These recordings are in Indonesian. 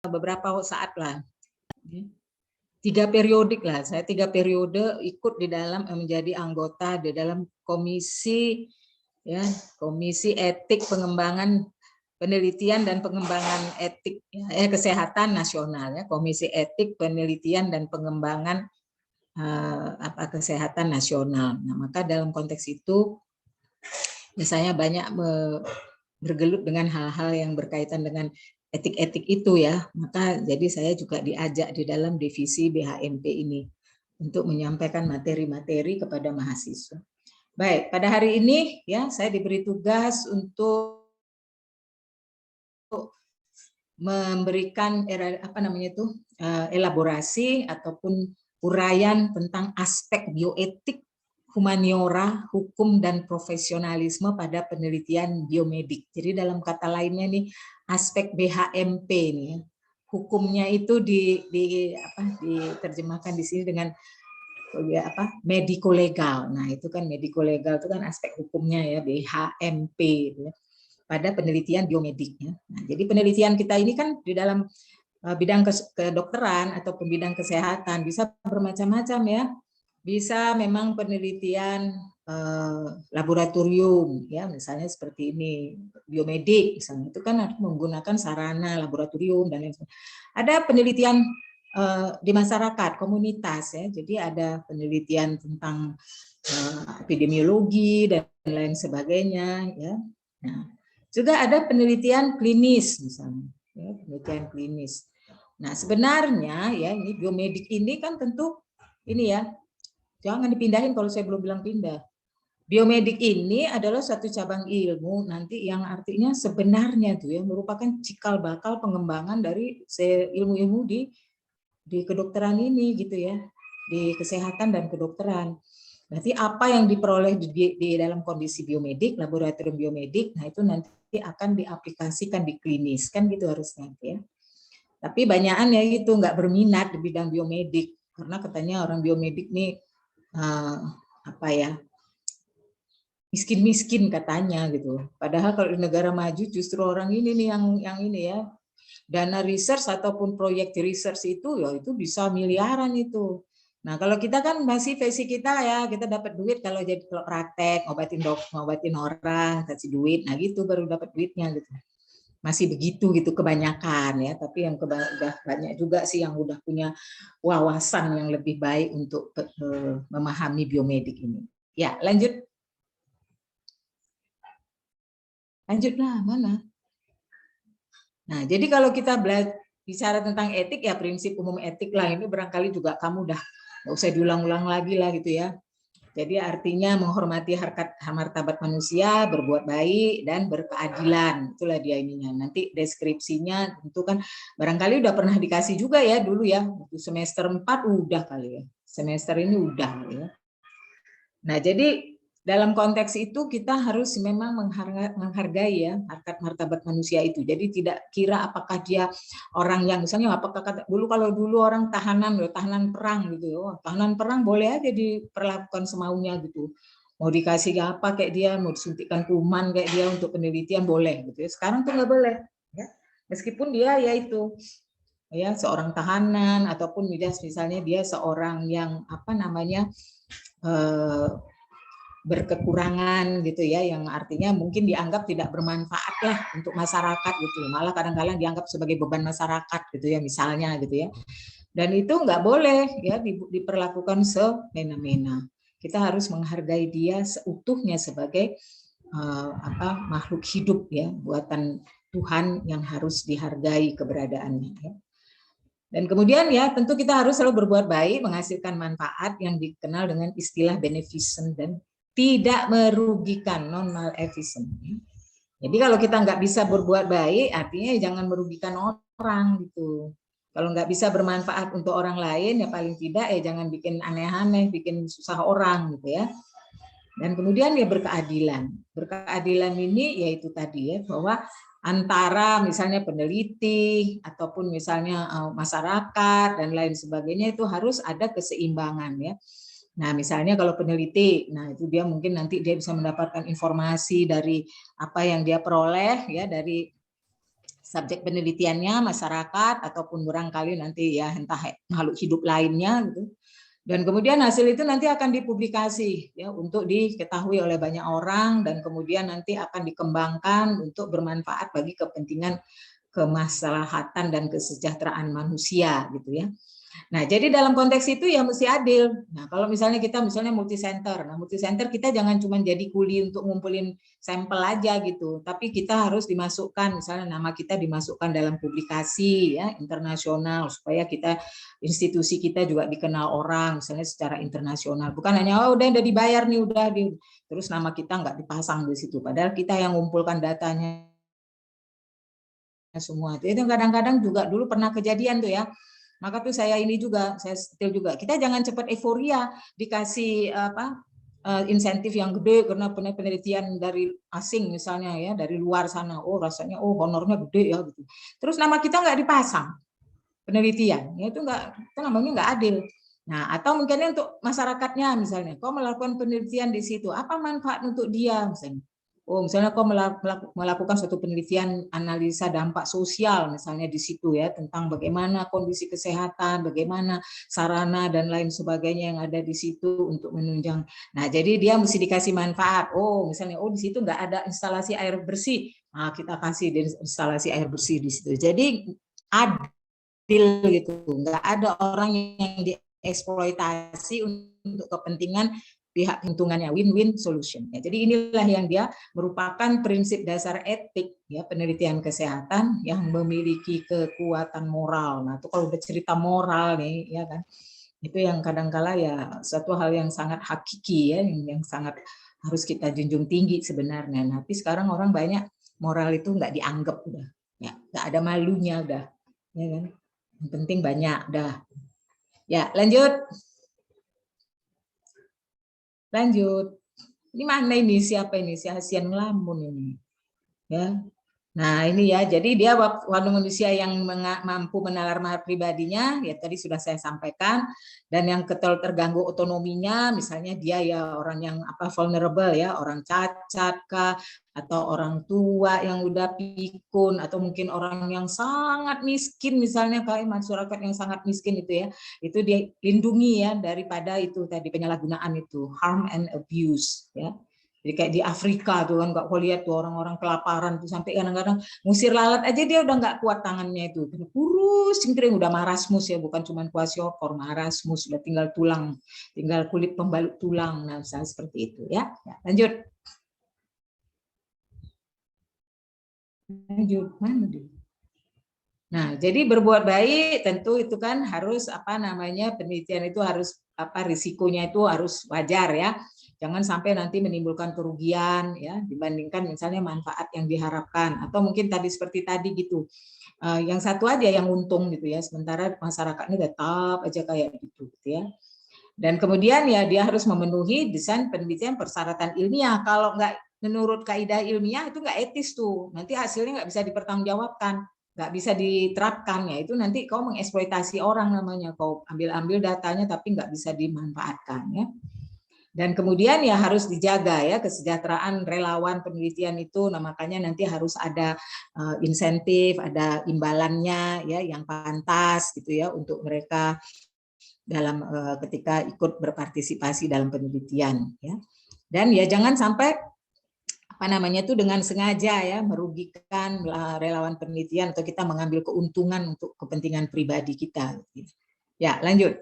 beberapa saat lah, 3 periodik lah. Saya 3 periode ikut di dalam menjadi anggota di dalam komisi ya, komisi etik pengembangan penelitian dan pengembangan etik kesehatan nasional ya, komisi etik penelitian dan pengembangan kesehatan nasional. Nah, maka dalam konteks itu misalnya banyak bergelut dengan hal-hal yang berkaitan dengan etik-etik itu ya, maka jadi saya juga diajak di dalam divisi BHMP ini untuk menyampaikan materi-materi kepada mahasiswa. Baik, pada hari ini ya saya diberi tugas untuk memberikan elaborasi ataupun uraian tentang aspek bioetik, humaniora, hukum dan profesionalisme pada penelitian biomedik. Jadi dalam kata lainnya nih aspek BHMP nih, hukumnya itu diterjemahkan di sini dengan mediko legal. Nah itu kan mediko legal itu kan aspek hukumnya ya, BHMP ya, pada penelitian biomediknya. Nah, jadi penelitian kita ini kan di dalam bidang kedokteran atau bidang kesehatan bisa bermacam-macam ya. Bisa memang penelitian laboratorium ya, misalnya seperti ini biomedik misalnya, itu kan menggunakan sarana laboratorium dan lain sebagainya. Ada penelitian di masyarakat komunitas ya, jadi ada penelitian tentang epidemiologi dan lain sebagainya ya. Nah, juga ada penelitian klinis misalnya ya, penelitian klinis. Nah sebenarnya ya ini biomedik ini kan tentu ini ya, jangan dipindahin kalau saya belum bilang pindah. Biomedik ini adalah satu cabang ilmu nanti yang artinya sebenarnya tuh ya merupakan cikal bakal pengembangan dari ilmu-ilmu di kedokteran ini gitu ya, di kesehatan dan kedokteran. Berarti apa yang diperoleh di dalam kondisi biomedik, laboratorium biomedik, nah itu nanti akan diaplikasikan di klinis kan gitu harusnya ya. Tapi banyakan ya itu nggak berminat di bidang biomedik karena katanya orang biomedik nih miskin-miskin katanya gitu. Padahal kalau di negara maju justru orang ini nih yang ini ya, dana research ataupun proyek research itu ya itu bisa miliaran itu. Nah kalau kita kan masih versi kita ya, kita dapat duit kalau jadi kalau praktek ngobatin orang kasih duit, nah gitu baru dapat duitnya gitu. Masih begitu gitu kebanyakan ya, tapi yang udah banyak juga sih yang udah punya wawasan yang lebih baik untuk memahami biomedik ini. Ya lanjut. Lanjutlah, mana? Nah, jadi kalau kita bicara tentang etik, ya prinsip umum etik lah. Ini barangkali juga kamu udah nggak usah diulang-ulang lagi lah gitu ya. Jadi artinya menghormati harkat martabat manusia, berbuat baik, dan berkeadilan. Itulah dia ininya. Nanti deskripsinya tentu kan barangkali udah pernah dikasih juga ya dulu ya. Semester 4 udah kali ya. Semester ini udah ya. Nah, jadi dalam konteks itu kita harus memang menghargai ya harkat martabat manusia itu. Jadi tidak kira apakah dia orang yang misalnya apakah kalau dulu orang tahanan perang gitu, tahanan perang boleh aja diperlakukan semaunya gitu. Mau dikasih apa kayak dia, mau disuntikkan kuman kayak dia untuk penelitian boleh gitu. Sekarang tuh nggak boleh. Ya. Meskipun dia ya itu ya seorang tahanan ataupun misalnya dia seorang yang berkekurangan gitu ya, yang artinya mungkin dianggap tidak bermanfaat lah untuk masyarakat gitu, malah kadang-kadang dianggap sebagai beban masyarakat gitu ya misalnya gitu ya, dan itu nggak boleh ya diperlakukan semena-mena. Kita harus menghargai dia seutuhnya sebagai makhluk hidup ya, buatan Tuhan yang harus dihargai keberadaannya ya. Dan kemudian ya tentu kita harus selalu berbuat baik, menghasilkan manfaat yang dikenal dengan istilah beneficent dan tidak merugikan, non maleficent. Jadi kalau kita nggak bisa berbuat baik, artinya jangan merugikan orang gitu. Kalau nggak bisa bermanfaat untuk orang lain, ya paling tidak ya jangan bikin aneh-aneh, bikin susah orang gitu ya. Dan kemudian ya berkeadilan. Berkeadilan ini yaitu tadi ya bahwa antara misalnya peneliti ataupun misalnya masyarakat dan lain sebagainya itu harus ada keseimbangan ya. Nah, misalnya kalau peneliti, nah itu dia mungkin nanti dia bisa mendapatkan informasi dari apa yang dia peroleh ya dari subjek penelitiannya masyarakat ataupun barangkali nanti ya entah makhluk hidup lainnya gitu. Dan kemudian hasil itu nanti akan dipublikasi ya untuk diketahui oleh banyak orang dan kemudian nanti akan dikembangkan untuk bermanfaat bagi kepentingan kemaslahatan dan kesejahteraan manusia gitu ya. Nah, jadi dalam konteks itu ya mesti adil. Nah, kalau misalnya kita multi center. Nah, multi center kita jangan cuma jadi kuli untuk ngumpulin sampel aja gitu, tapi kita harus dimasukkan misalnya nama kita dimasukkan dalam publikasi ya internasional supaya kita institusi kita juga dikenal orang misalnya secara internasional. Bukan hanya udah dibayar nih terus nama kita nggak dipasang di situ. Padahal kita yang ngumpulkan datanya semua. Itu kadang-kadang juga dulu pernah kejadian tuh ya. Maka tuh saya setel juga. Kita jangan cepat euforia dikasih insentif yang gede karena penelitian dari asing misalnya ya, dari luar sana. Oh, rasanya honornya gede ya gitu. Terus nama kita nggak dipasang penelitian. Ya itu namanya nggak adil. Nah, atau mungkin untuk masyarakatnya misalnya, kau melakukan penelitian di situ, apa manfaat untuk dia misalnya? Oh, misalnya kau melakukan suatu penelitian analisa dampak sosial misalnya di situ ya tentang bagaimana kondisi kesehatan, bagaimana sarana dan lain sebagainya yang ada di situ untuk menunjang. Nah, jadi dia mesti dikasih manfaat. Oh, misalnya di situ nggak ada instalasi air bersih. Nah, kita kasih instalasi air bersih di situ. Jadi adil gitu. Nggak ada orang yang dieksploitasi untuk kepentingan pihak hitungannya win-win solution. Ya, jadi inilah yang dia merupakan prinsip dasar etik ya penelitian kesehatan yang memiliki kekuatan moral. Nah, itu kalau udah cerita moral nih ya kan. Itu yang kadang-kala ya satu hal yang sangat hakiki ya yang sangat harus kita junjung tinggi sebenarnya. Nah, tapi sekarang orang banyak moral itu nggak dianggap udah. Ya, nggak ada malunya udah. Ya kan? Yang penting banyak dah. Ya, lanjut. Lanjut. Ini mana ini? Siapa ini? Si Hasian ngelamun ini. Ya. Nah, ini ya. Jadi dia waktu manusia yang mampu menalar pribadinya, ya tadi sudah saya sampaikan, dan yang terganggu otonominya, misalnya dia ya orang yang vulnerable ya, orang cacat kah, atau orang tua yang udah pikun, atau mungkin orang yang sangat miskin misalnya kayak masyarakat yang sangat miskin itu dia lindungi ya daripada itu tadi penyalahgunaan itu harm and abuse ya. Jadi kayak di Afrika tuh kan nggak kau lihat tuh orang-orang kelaparan tuh sampai kadang-kadang ngusir lalat aja dia udah nggak kuat tangannya itu kurus cingkring udah marasmus ya bukan cuma kwasiokor marasmus udah tinggal tulang tinggal kulit pembalut tulang nah misalnya seperti itu ya lanjut mana dia? Nah, jadi berbuat baik tentu itu kan harus penelitian itu harus risikonya itu harus wajar ya. Jangan sampai nanti menimbulkan kerugian ya dibandingkan misalnya manfaat yang diharapkan atau mungkin tadi seperti tadi gitu. Yang satu aja yang untung gitu ya, sementara masyarakatnya tetap aja kayak gitu ya. Dan kemudian ya dia harus memenuhi desain penelitian persyaratan ilmiah. Kalau nggak menurut kaidah ilmiah itu nggak etis tuh. Nanti hasilnya nggak bisa dipertanggungjawabkan, nggak bisa diterapkan ya. Itu nanti kau mengeksploitasi orang namanya. Kau ambil datanya tapi nggak bisa dimanfaatkan ya. Dan kemudian ya harus dijaga ya kesejahteraan relawan penelitian itu. Nah makanya nanti harus ada insentif, ada imbalannya ya yang pantas gitu ya untuk mereka dalam ketika ikut berpartisipasi dalam penelitian ya. Dan ya jangan sampai itu dengan sengaja ya merugikan relawan penelitian atau kita mengambil keuntungan untuk kepentingan pribadi kita. Ya, lanjut.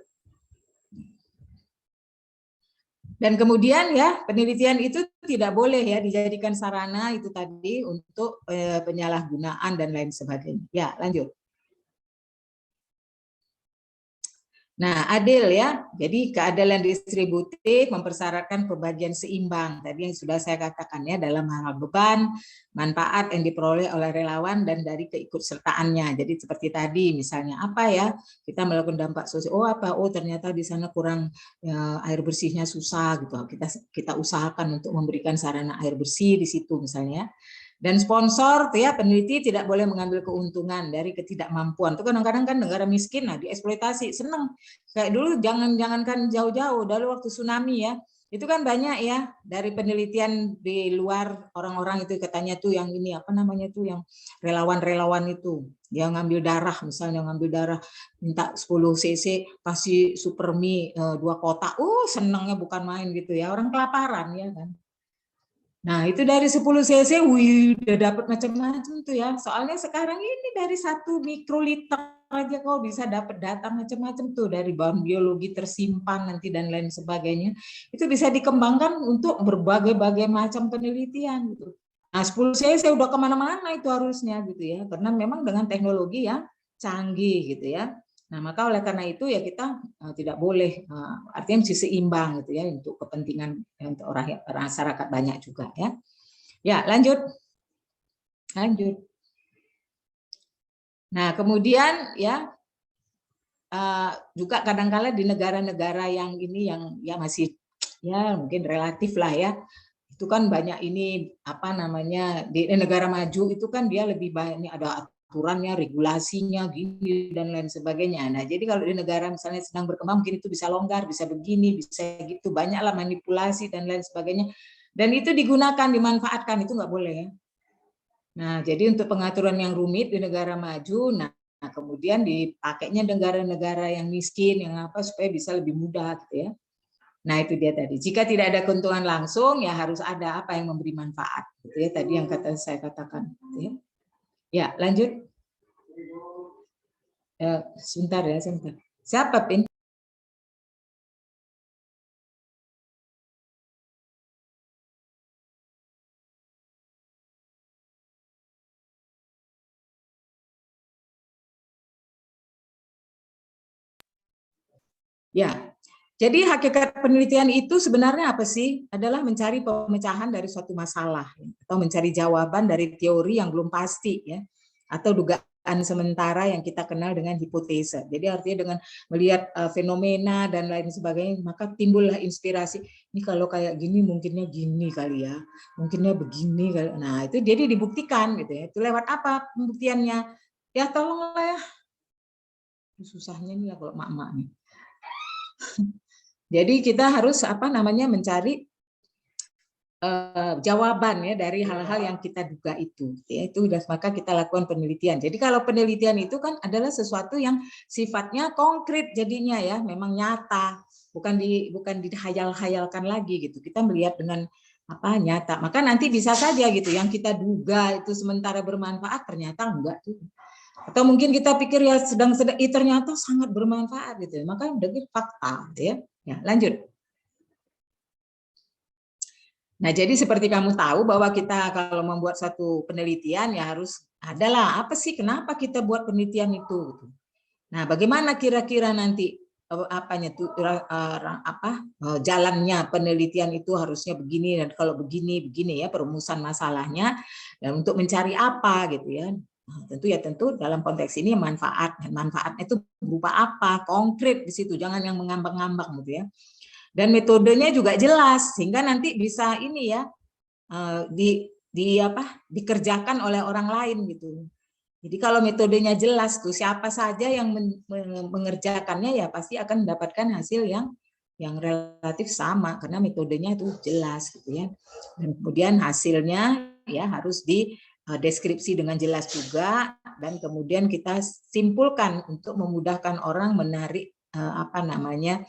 Dan kemudian ya penelitian itu tidak boleh ya dijadikan sarana itu tadi untuk penyalahgunaan dan lain sebagainya. Ya, lanjut. Nah, adil ya. Jadi keadilan distributif mempersyaratkan pembagian seimbang. Tadi yang sudah saya katakan ya dalam hal beban, manfaat yang diperoleh oleh relawan dan dari keikutsertaannya. Jadi seperti tadi misalnya apa ya? Kita melakukan dampak sosial. Oh ternyata di sana kurang ya, air bersihnya susah gitu. Kita usahakan untuk memberikan sarana air bersih di situ misalnya. Dan sponsor ya peneliti tidak boleh mengambil keuntungan dari ketidakmampuan. Itu kadang-kadang kan negara miskin nah dieksploitasi seneng. Kayak dulu jangankan jauh-jauh dulu waktu tsunami ya. Itu kan banyak ya dari penelitian di luar, orang-orang itu katanya tuh yang ini apa namanya tuh yang relawan-relawan itu dia ngambil darah, misalnya ngambil darah minta 10 cc kasih Supermi 2 kotak, senangnya bukan main gitu ya, orang kelaparan ya kan. Nah itu dari 10 cc, wih udah dapat macam-macam tuh ya. Soalnya sekarang ini dari 1 mikroliter aja kau bisa dapat data macam-macam tuh dari bahan biologi tersimpan nanti dan lain sebagainya. Itu bisa dikembangkan untuk berbagai-bagai macam penelitian gitu. Nah 10 cc udah kemana-mana itu harusnya gitu ya. Karena memang dengan teknologi yang canggih gitu ya. Nah, maka oleh karena itu ya kita tidak boleh, artinya mesti seimbang gitu ya untuk kepentingan untuk orang masyarakat banyak juga ya. Ya, lanjut. Lanjut. Nah, kemudian ya juga kadang-kala di negara-negara yang ini yang ya masih ya mungkin relatif lah ya. Itu kan banyak ini apa namanya di negara maju itu kan dia lebih banyak ada aturannya, regulasinya, gini dan lain sebagainya. Nah, jadi kalau di negara misalnya sedang berkembang mungkin itu bisa longgar, bisa begini, bisa gitu, banyaklah manipulasi dan lain sebagainya. Dan itu digunakan, dimanfaatkan, itu nggak boleh ya. Nah, jadi untuk pengaturan yang rumit di negara maju, nah kemudian dipakainya negara-negara yang miskin, yang apa supaya bisa lebih mudah gitu ya. Nah, itu dia tadi. Jika tidak ada keuntungan langsung, ya harus ada apa yang memberi manfaat. Gitu ya, tadi yang saya katakan. Gitu ya. Ya, lanjut. Sebentar ya, sebentar. Siapa, Pin? Ya, jadi hakikat penelitian itu sebenarnya apa sih? Adalah mencari pemecahan dari suatu masalah atau mencari jawaban dari teori yang belum pasti ya, atau dugaan sementara yang kita kenal dengan hipotesa. Jadi artinya dengan melihat fenomena dan lain sebagainya, maka timbullah inspirasi. Ini kalau kayak gini mungkinnya gini kali ya, mungkinnya begini kali. Nah itu jadi dibuktikan gitu ya. Itu lewat apa pembuktiannya? Ya tolonglah ya. Susahnya nih ya kalau mak-mak nih. Jadi kita harus apa namanya mencari jawaban ya dari hal-hal yang kita duga itu. Ya, itu maka kita lakukan penelitian. Jadi kalau penelitian itu kan adalah sesuatu yang sifatnya konkret jadinya ya, memang nyata, bukan dihayal-hayalkan lagi gitu. Kita melihat dengan apa nyata. Maka nanti bisa saja gitu yang kita duga itu sementara bermanfaat ternyata enggak tuh. Atau mungkin kita pikir ya sedang-sedang ternyata sangat bermanfaat gitu. Maka udah fakta gitu ya. Ya, lanjut. Nah, jadi seperti kamu tahu bahwa kita kalau membuat satu penelitian ya harus adalah apa sih kenapa kita buat penelitian itu. Nah, bagaimana kira-kira nanti apanya tuh jalannya penelitian itu harusnya begini dan kalau begini ya perumusan masalahnya dan untuk mencari apa gitu ya. Nah, tentu dalam konteks ini manfaat dan manfaatnya itu berupa apa konkret di situ jangan yang mengambang-ngambang gitu ya. Dan metodenya juga jelas sehingga nanti bisa ini ya dikerjakan oleh orang lain gitu. Jadi kalau metodenya jelas tuh siapa saja yang mengerjakannya ya pasti akan mendapatkan hasil yang relatif sama karena metodenya itu jelas gitu ya. Dan kemudian hasilnya ya harus dideskripsi dengan jelas juga dan kemudian kita simpulkan untuk memudahkan orang menarik apa namanya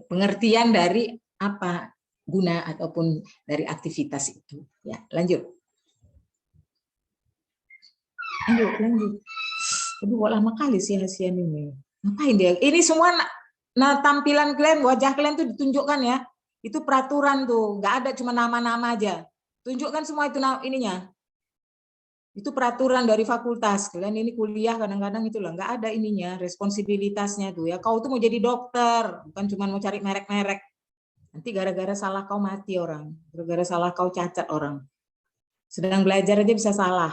pengertian dari apa guna ataupun dari aktivitas itu. Ya, lanjut. Lanjut. Aduh, kok lama kali sih hasian ini. Ngapain dia? Ini semua tampilan kalian, wajah kalian tuh ditunjukkan ya. Itu peraturan tuh, nggak ada cuma nama-nama aja. Tunjukkan semua itu ininya. Itu peraturan dari fakultas. Kalian ini kuliah kadang-kadang itu lah, nggak ada ininya, responsibilitasnya tuh ya. Kau tuh mau jadi dokter, bukan cuma mau cari merek-merek. Nanti gara-gara salah kau mati orang, gara-gara salah kau cacat orang. Sedang belajar aja bisa salah.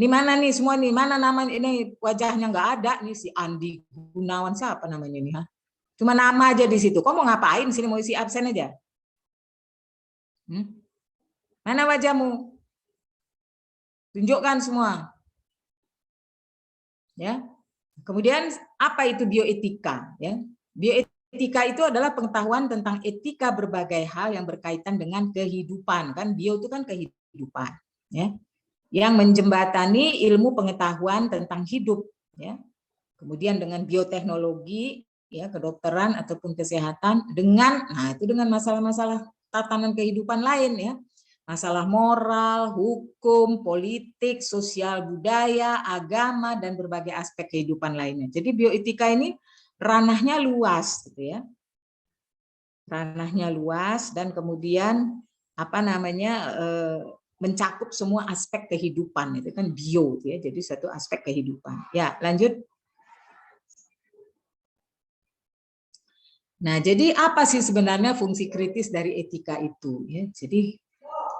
Ini mana nih semua nih, mana namanya ini wajahnya nggak ada nih si Andi Gunawan siapa namanya ini ha? Cuma nama aja di situ. Kau mau ngapain sini mau isi absen aja? Mana wajahmu? Tunjukkan semua. Ya. Kemudian apa itu bioetika ya? Bioetika itu adalah pengetahuan tentang etika berbagai hal yang berkaitan dengan kehidupan. Kan bio itu kan kehidupan, ya. Yang menjembatani ilmu pengetahuan tentang hidup, ya. Kemudian dengan bioteknologi, ya, kedokteran ataupun kesehatan dengan itu dengan masalah-masalah tatanan kehidupan lain, ya. Masalah moral, hukum, politik, sosial, budaya, agama, dan berbagai aspek kehidupan lainnya. Jadi bioetika ini ranahnya luas, gitu ya. Ranahnya luas dan kemudian mencakup semua aspek kehidupan, itu kan bio, ya. Jadi satu aspek kehidupan. Ya, lanjut. Nah, jadi apa sih sebenarnya fungsi kritis dari etika itu? Ya, jadi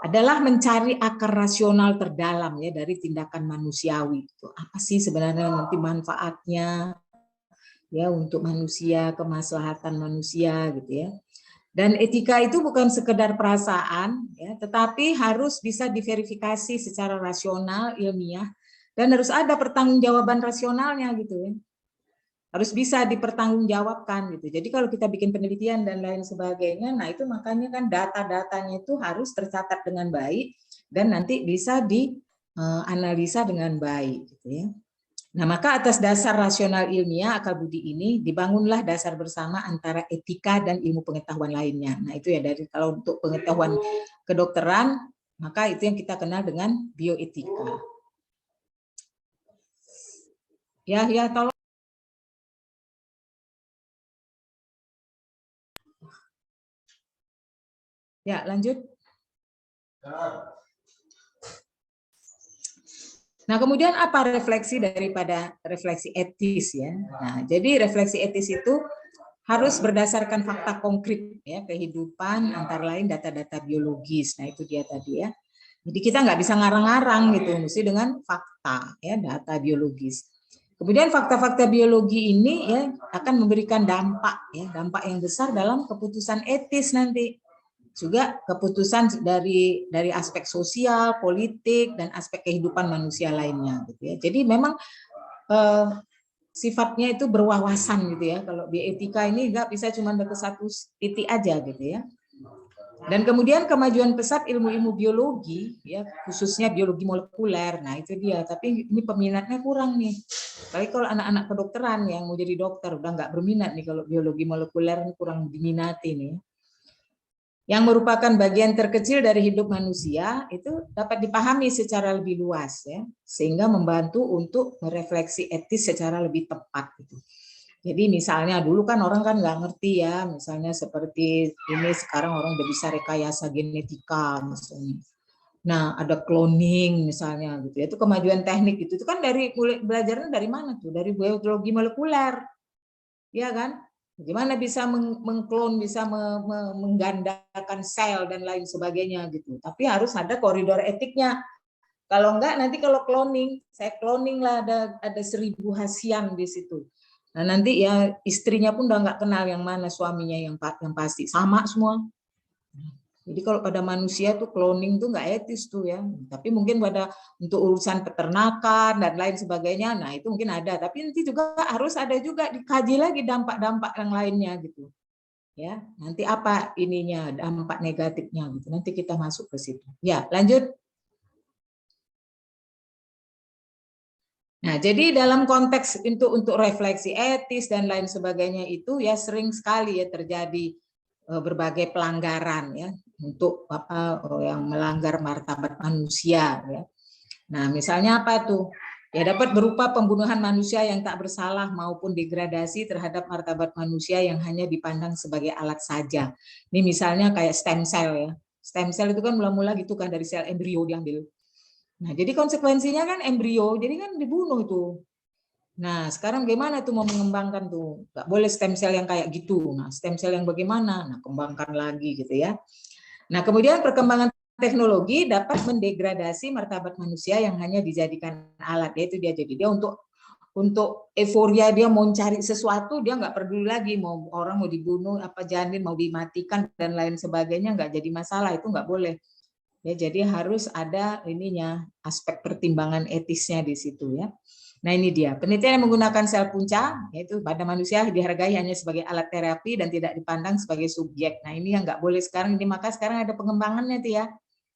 adalah mencari akar rasional terdalam, ya, dari tindakan manusiawi. Itu apa sih sebenarnya nanti manfaatnya, ya, untuk manusia, kemaslahatan manusia, gitu ya. Dan etika itu bukan sekedar perasaan, ya, tetapi harus bisa diverifikasi secara rasional, ilmiah, dan harus ada pertanggungjawaban rasionalnya, gitu ya. Harus bisa dipertanggungjawabkan, gitu. Jadi kalau kita bikin penelitian dan lain sebagainya, nah itu makanya kan data-datanya itu harus tercatat dengan baik dan nanti bisa dianalisa dengan baik, gitu ya. Nah, maka atas dasar rasional ilmiah akal budi ini dibangunlah dasar bersama antara etika dan ilmu pengetahuan lainnya. Nah, itu ya, dari kalau untuk pengetahuan kedokteran, maka itu yang kita kenal dengan bioetika. Ya, tolong. Ya, lanjut. Nah, kemudian apa refleksi daripada refleksi etis, ya? Nah, jadi refleksi etis itu harus berdasarkan fakta konkret, ya, kehidupan, antara lain data-data biologis. Nah, itu dia tadi, ya. Jadi kita nggak bisa ngarang-ngarang gitu, mesti dengan fakta, ya, data biologis. Kemudian fakta-fakta biologi ini, ya, akan memberikan dampak, ya, dampak yang besar dalam keputusan etis nanti. Juga keputusan dari aspek sosial, politik, dan aspek kehidupan manusia lainnya, gitu ya. Jadi memang sifatnya itu berwawasan, gitu ya. Kalau bioetika ini nggak bisa cuma ke satu titik aja, gitu ya. Dan kemudian kemajuan pesat ilmu-ilmu biologi, ya, khususnya biologi molekuler. Nah, itu dia. Tapi ini peminatnya kurang nih. Tapi kalau anak-anak kedokteran yang mau jadi dokter udah nggak berminat nih kalau biologi molekuler, ini kurang diminati nih. Yang merupakan bagian terkecil dari hidup manusia itu dapat dipahami secara lebih luas, ya, sehingga membantu untuk merefleksi etis secara lebih tepat, gitu. Jadi misalnya dulu kan orang kan nggak ngerti, ya, misalnya seperti ini sekarang orang udah bisa rekayasa genetika misalnya. Nah, ada cloning misalnya, gitu ya. Itu kemajuan teknik itu kan dari belajarnya dari mana tuh? Dari biologi molekuler. Ya kan? Gimana bisa mengklon, bisa menggandakan sel dan lain sebagainya, gitu. Tapi harus ada koridor etiknya. Kalau enggak nanti kalau cloning, saya cloning lah ada 1000 hasian di situ. Nah, nanti ya istrinya pun udah nggak kenal yang mana suaminya yang pasti sama semua. Jadi kalau pada manusia tuh cloning tuh nggak etis tuh, ya. Tapi mungkin pada untuk urusan peternakan dan lain sebagainya, nah itu mungkin ada. Tapi nanti juga harus ada juga dikaji lagi dampak-dampak yang lainnya, gitu. Ya, nanti apa ininya dampak negatifnya, gitu. Nanti kita masuk ke situ. Ya, lanjut. Nah, jadi dalam konteks untuk refleksi etis dan lain sebagainya itu ya sering sekali ya terjadi berbagai pelanggaran, ya, untuk yang melanggar martabat manusia, ya. Nah, misalnya apa tuh? Ya dapat berupa pembunuhan manusia yang tak bersalah maupun degradasi terhadap martabat manusia yang hanya dipandang sebagai alat saja. Ini misalnya kayak stem cell, ya. Stem cell itu kan mula-mula gitu kan dari sel embrio diambil. Nah, jadi konsekuensinya kan embrio, jadi kan dibunuh itu. Nah, sekarang gimana tuh mau mengembangkan tuh? Nggak boleh stem cell yang kayak gitu. Nah, stem cell yang bagaimana? Nah, kembangkan lagi, gitu ya. Nah, kemudian perkembangan teknologi dapat mendegradasi martabat manusia yang hanya dijadikan alat. Yaitu dia jadi dia untuk euforia dia mau cari sesuatu, dia nggak peduli lagi mau orang mau dibunuh, apa janin mau dimatikan dan lain sebagainya, nggak jadi masalah, itu nggak boleh. Ya, jadi harus ada ininya aspek pertimbangan etisnya di situ, ya. Nah ini dia, penelitian yang menggunakan sel punca, yaitu pada manusia dihargai hanya sebagai alat terapi dan tidak dipandang sebagai subjek. Nah ini yang nggak boleh sekarang, ini maka sekarang ada pengembangannya tuh ya.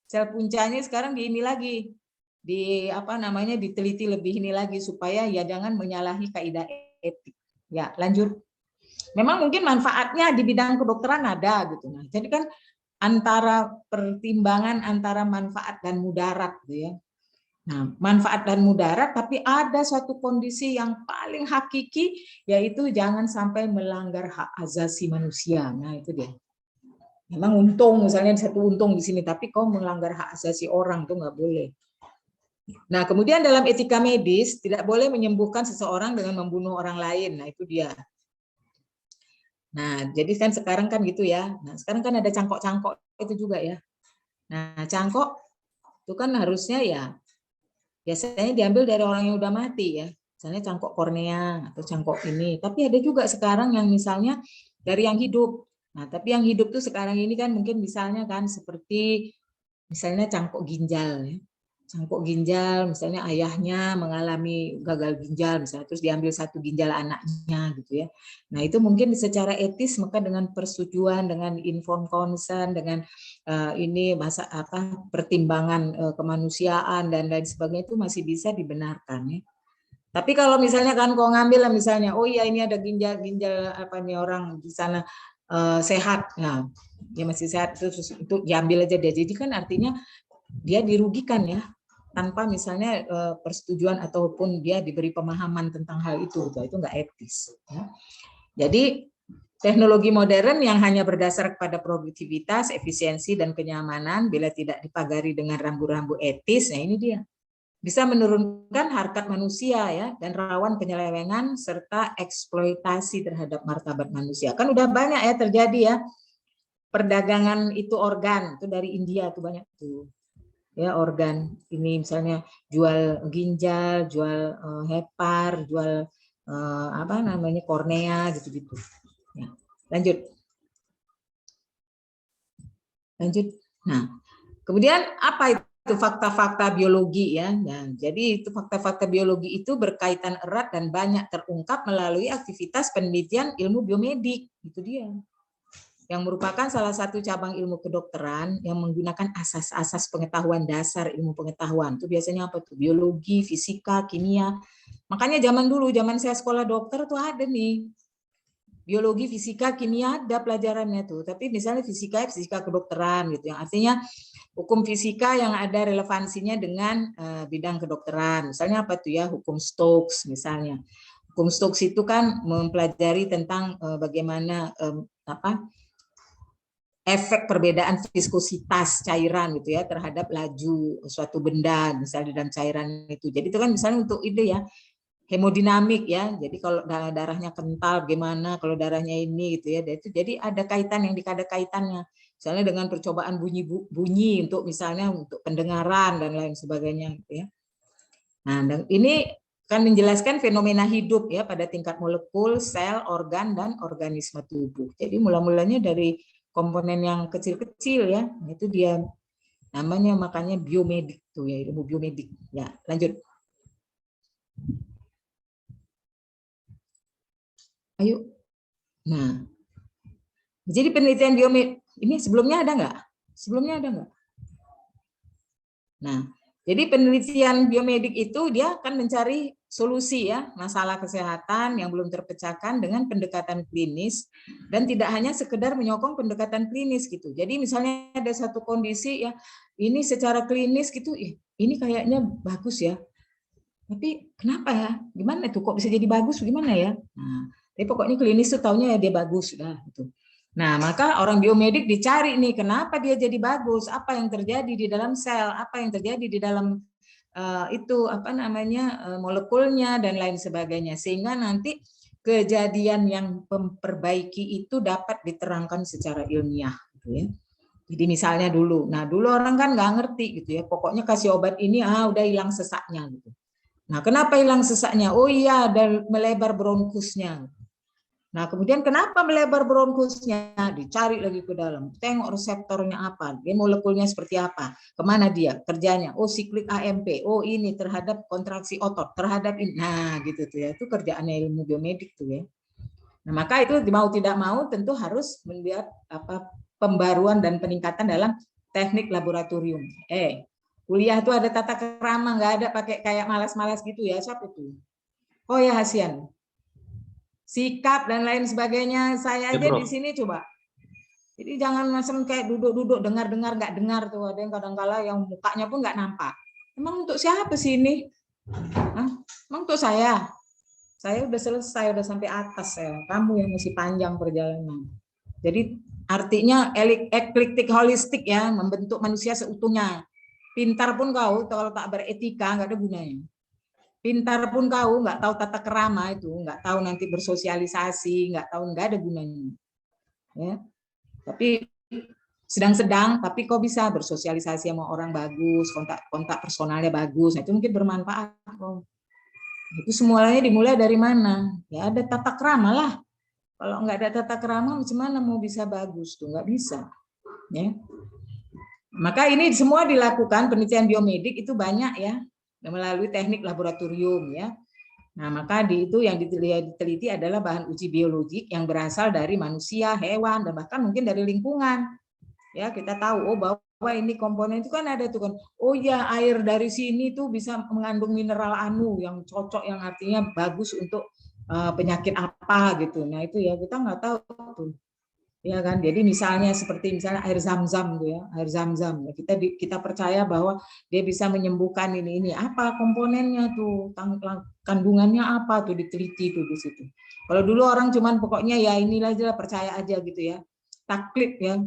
Sel puncanya sekarang di ini lagi, di apa namanya, diteliti lebih ini lagi supaya ya jangan menyalahi kaidah etik. Ya lanjut. Memang mungkin manfaatnya di bidang kedokteran ada gitu. Nah jadi kan antara pertimbangan antara manfaat dan mudarat gitu ya. Nah, manfaat dan mudarat, tapi ada suatu kondisi yang paling hakiki, yaitu jangan sampai melanggar hak asasi manusia. Nah, itu dia. Memang untung, misalnya satu untung di sini, tapi kau melanggar hak asasi orang, itu nggak boleh. Nah, kemudian dalam etika medis, tidak boleh menyembuhkan seseorang dengan membunuh orang lain. Nah, itu dia. Nah, jadi kan sekarang kan gitu ya. Nah, sekarang kan ada cangkok-cangkok itu juga ya. Nah, cangkok itu kan harusnya ya biasanya diambil dari orang yang udah mati ya, misalnya cangkok kornea atau cangkok ini. Tapi ada juga sekarang yang misalnya dari yang hidup. Nah, tapi yang hidup tuh sekarang ini kan mungkin misalnya kan seperti misalnya cangkok ginjal ya. Cangkok ginjal, misalnya ayahnya mengalami gagal ginjal, misalnya terus diambil satu ginjal anaknya gitu ya. Nah itu mungkin secara etis maka dengan persetujuan, dengan informed consent, dengan ini masa apa pertimbangan kemanusiaan dan lain sebagainya itu masih bisa dibenarkan ya. Tapi kalau misalnya kan kau ngambil misalnya, oh iya ini ada ginjal apa nih orang di sana sehat, nah dia masih sehat itu diambil aja dia. Jadi kan artinya dia dirugikan ya tanpa misalnya persetujuan ataupun dia diberi pemahaman tentang hal itu nggak etis ya. Jadi teknologi modern yang hanya berdasar pada produktivitas, efisiensi dan kenyamanan bila tidak dipagari dengan rambu-rambu etis, nah ini dia bisa menurunkan harkat manusia ya dan rawan penyelewengan serta eksploitasi terhadap martabat manusia. Kan udah banyak ya terjadi ya perdagangan itu organ itu dari India tuh banyak tuh ya organ ini misalnya jual ginjal, jual hepar, jual apa namanya kornea gitu-gitu. Ya. Lanjut. Nah, kemudian apa itu fakta-fakta biologi ya? Nah, jadi itu fakta-fakta biologi itu berkaitan erat dan banyak terungkap melalui aktivitas penelitian ilmu biomedik. Itu dia. Yang merupakan salah satu cabang ilmu kedokteran yang menggunakan asas-asas pengetahuan dasar ilmu pengetahuan. Itu biasanya apa tuh? Biologi, fisika, kimia. Makanya zaman dulu, zaman saya sekolah dokter tuh ada nih. Biologi, fisika, kimia ada pelajarannya tuh. Tapi misalnya fisika kedokteran gitu. Yang artinya hukum fisika yang ada relevansinya dengan bidang kedokteran. Misalnya apa tuh ya? Hukum Stokes misalnya. Hukum Stokes itu kan mempelajari tentang bagaimana apa efek perbedaan viskositas cairan gitu ya terhadap laju suatu benda misalnya dalam cairan itu. Jadi itu kan misalnya untuk ide ya hemodinamik ya. Jadi kalau darahnya kental gimana, kalau darahnya ini gitu ya. Itu jadi ada kaitan yang ada kaitannya. Misalnya dengan percobaan bunyi untuk misalnya untuk pendengaran dan lain sebagainya gitu ya. Nah, dan ini kan menjelaskan fenomena hidup ya pada tingkat molekul, sel, organ dan organisme tubuh. Jadi mula-mulanya dari komponen yang kecil-kecil ya, itu dia namanya makanya biomedik tuh ya, ilmu biomedik. Ya, lanjut. Ayo. Nah, jadi penelitian biomedik ini sebelumnya ada nggak? Sebelumnya ada nggak? Nah, jadi penelitian biomedik itu dia akan mencari solusi ya masalah kesehatan yang belum terpecahkan dengan pendekatan klinis dan tidak hanya sekedar menyokong pendekatan klinis gitu. Jadi misalnya ada satu kondisi ya ini secara klinis gitu ini kayaknya bagus ya. Tapi kenapa ya? Gimana itu kok bisa jadi bagus gimana ya? Nah, tapi pokoknya klinis tuh taunya ya dia bagus dah gitu. Nah, maka orang biomedik dicari nih, kenapa dia jadi bagus, apa yang terjadi di dalam sel, apa yang terjadi di dalam itu apa namanya molekulnya dan lain sebagainya, sehingga nanti kejadian yang memperbaiki itu dapat diterangkan secara ilmiah, gitu ya. Jadi misalnya dulu, nah dulu orang kan nggak ngerti gitu ya, pokoknya kasih obat ini, udah hilang sesaknya gitu. Nah, kenapa hilang sesaknya? Oh iya, dan melebar bronkusnya. Nah, kemudian kenapa melebar bronkusnya? Dicari lagi ke dalam. Tengok reseptornya apa, dia molekulnya seperti apa, kemana dia, kerjanya. Oh, siklik AMP. Oh, ini terhadap kontraksi otot, terhadap ini. Nah, gitu tuh ya. Itu kerjaannya ilmu biomedik tuh ya. Nah, maka itu mau tidak mau tentu harus melihat apa pembaruan dan peningkatan dalam teknik laboratorium. Kuliah tuh ada tata krama, nggak ada pakai kayak malas-malas gitu ya. Siapa itu? Oh ya, Hasian. Sikap dan lain sebagainya. Saya aja di sini coba. Jadi jangan macam kayak duduk-duduk dengar-dengar nggak dengar tuh. Ada yang kadang-kala yang mukanya pun nggak nampak. Emang untuk siapa sih ini? Hah? Emang untuk saya? Saya udah selesai, udah sampai atas ya. Kamu yang masih panjang perjalanan. Jadi artinya eklektik holistik ya, membentuk manusia seutuhnya. Pintar pun kau kalau tak beretika nggak ada gunanya. Pintar pun kau nggak tahu tata kerama itu, nggak tahu nanti bersosialisasi, nggak ada gunanya. Ya. Tapi sedang-sedang, tapi kau bisa bersosialisasi sama orang bagus, kontak personalnya bagus, nah itu mungkin bermanfaat. Itu semuanya dimulai dari mana? Ya ada tata krama lah. Kalau nggak ada tata krama, macam mana mau bisa bagus tuh? Nggak bisa. Ya. Maka ini semua dilakukan penelitian biomedik itu banyak ya melalui teknik laboratorium ya. Nah, maka itu yang diteliti adalah bahan uji biologik yang berasal dari manusia, hewan, dan bahkan mungkin dari lingkungan. Ya, kita tahu oh bahwa ini komponen itu kan ada tuh kan. Oh ya, air dari sini tuh bisa mengandung mineral anu yang cocok, yang artinya bagus untuk penyakit apa gitu. Nah, itu ya kita nggak tahu tuh. Ya kan, jadi misalnya seperti misalnya air zam-zam tuh ya, air zam-zam ya, kita percaya bahwa dia bisa menyembuhkan ini apa komponennya tuh, kandungannya apa tuh diteliti tuh di situ. Kalau dulu orang cuman pokoknya ya inilah aja percaya aja gitu ya, taklid ya.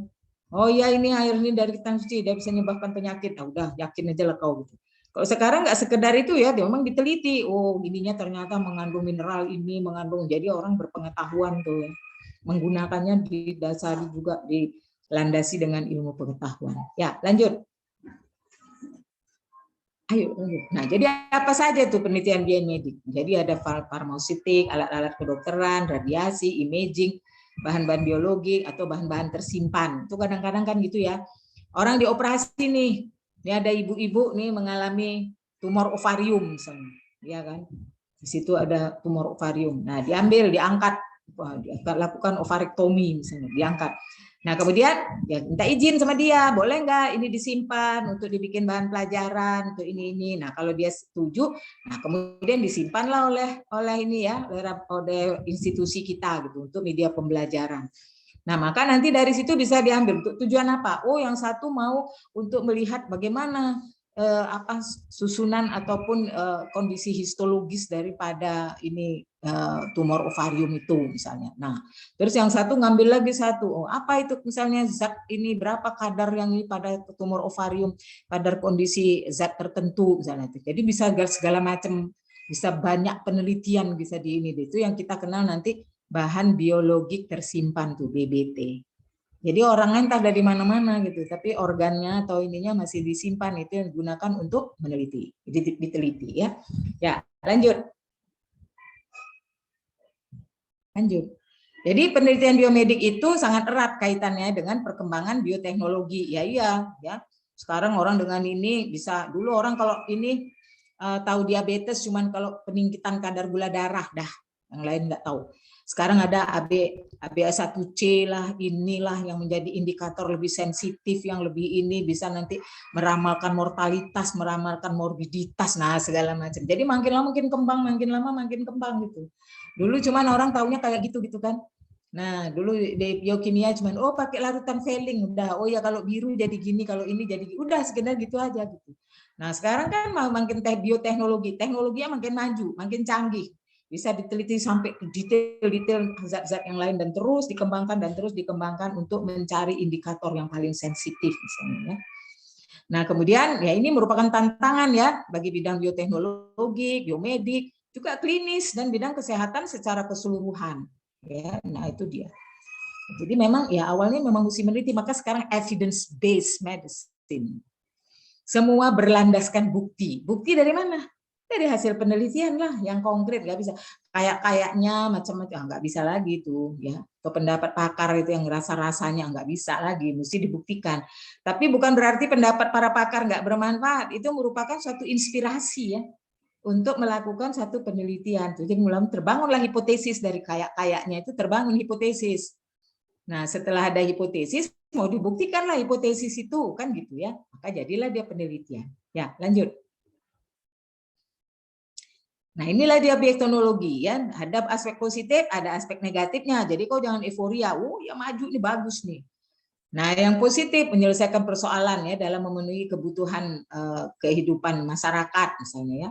Oh ya ini air ini dari tanah suci dia bisa menyebabkan penyakit, nah udah yakin aja lah kau gitu. Kalau sekarang nggak sekedar itu ya, dia memang diteliti. Oh ininya ternyata mengandung mineral ini, mengandung, jadi orang berpengetahuan tuh ya. Menggunakannya didasari juga dilandasi dengan ilmu pengetahuan. Ya, lanjut. Ayo, lanjut. Nah, jadi apa saja tuh penelitian biomedik? Jadi ada farmaseutik, alat-alat kedokteran, radiasi, imaging, bahan-bahan biologi atau bahan-bahan tersimpan. Itu kadang-kadang kan gitu ya. Orang dioperasi nih, ini ada ibu-ibu nih mengalami tumor ovarium misalnya, ya kan? Di situ ada tumor ovarium. Nah, diambil, diangkat, lakukan ovarektomi misalnya, diangkat. Nah, kemudian ya minta izin sama dia, boleh nggak ini disimpan untuk dibikin bahan pelajaran untuk ini. Nah, kalau dia setuju, nah kemudian disimpanlah oleh ini ya, oleh institusi kita gitu untuk media pembelajaran. Nah, maka nanti dari situ bisa diambil untuk tujuan apa? Oh, yang satu mau untuk melihat bagaimana apa susunan ataupun kondisi histologis daripada ini tumor ovarium itu misalnya. Nah, terus yang satu ngambil lagi satu. Oh, apa itu misalnya zat ini berapa kadar yang ini pada tumor ovarium, kadar kondisi zat tertentu misalnya itu. Jadi bisa segala macam, bisa banyak penelitian bisa di ini. Itu yang kita kenal nanti bahan biologik tersimpan tuh BBT. Jadi orangnya entah dari mana-mana gitu, tapi organnya atau ininya masih disimpan, itu yang digunakan untuk meneliti, diteliti ya. Ya, lanjut. Lanjut. Jadi penelitian biomedik itu sangat erat kaitannya dengan perkembangan bioteknologi. Ya iya, ya. Sekarang orang dengan ini bisa, dulu orang kalau ini tahu diabetes cuman kalau peningkatan kadar gula darah dah, yang lain nggak tahu. Sekarang ada ABA1C lah, inilah yang menjadi indikator lebih sensitif, yang lebih ini bisa nanti meramalkan mortalitas, meramalkan morbiditas, nah segala macam. Jadi makin lama makin kembang, makin lama makin kembang gitu. Dulu cuman orang taunya kayak gitu kan. Nah, dulu di biokimia cuman oh pakai larutan Velling udah. Oh ya kalau biru jadi gini, kalau ini jadi gini. Udah sekedar gitu aja gitu. Nah, sekarang kan makin bioteknologi, teknologinya makin maju, makin canggih. Bisa diteliti sampai detail-detail zat-zat yang lain dan terus dikembangkan untuk mencari indikator yang paling sensitif misalnya. Nah, kemudian ya ini merupakan tantangan ya bagi bidang bioteknologi, biomedik, juga klinis dan bidang kesehatan secara keseluruhan. Ya, nah itu dia. Jadi memang ya awalnya memang mesti meneliti, maka sekarang evidence based medicine. Semua berlandaskan bukti. Bukti dari mana? Dari hasil penelitian lah yang konkret, nggak bisa kayaknya macam-macam, nggak bisa lagi tuh ya. Atau pendapat pakar itu yang rasa-rasanya nggak bisa lagi, mesti dibuktikan. Tapi bukan berarti pendapat para pakar nggak bermanfaat, itu merupakan suatu inspirasi ya untuk melakukan satu penelitian. Jadi mulai terbangunlah hipotesis dari kayaknya itu terbangun hipotesis. Nah setelah ada hipotesis mau dibuktikanlah hipotesis itu kan gitu ya, maka jadilah dia penelitian. Ya lanjut. Nah inilah dia bioteknologi ya, ada aspek positif, ada aspek negatifnya. Jadi kau jangan euforia, oh ya maju ini bagus nih. Nah yang positif menyelesaikan persoalan ya dalam memenuhi kebutuhan kehidupan masyarakat misalnya ya.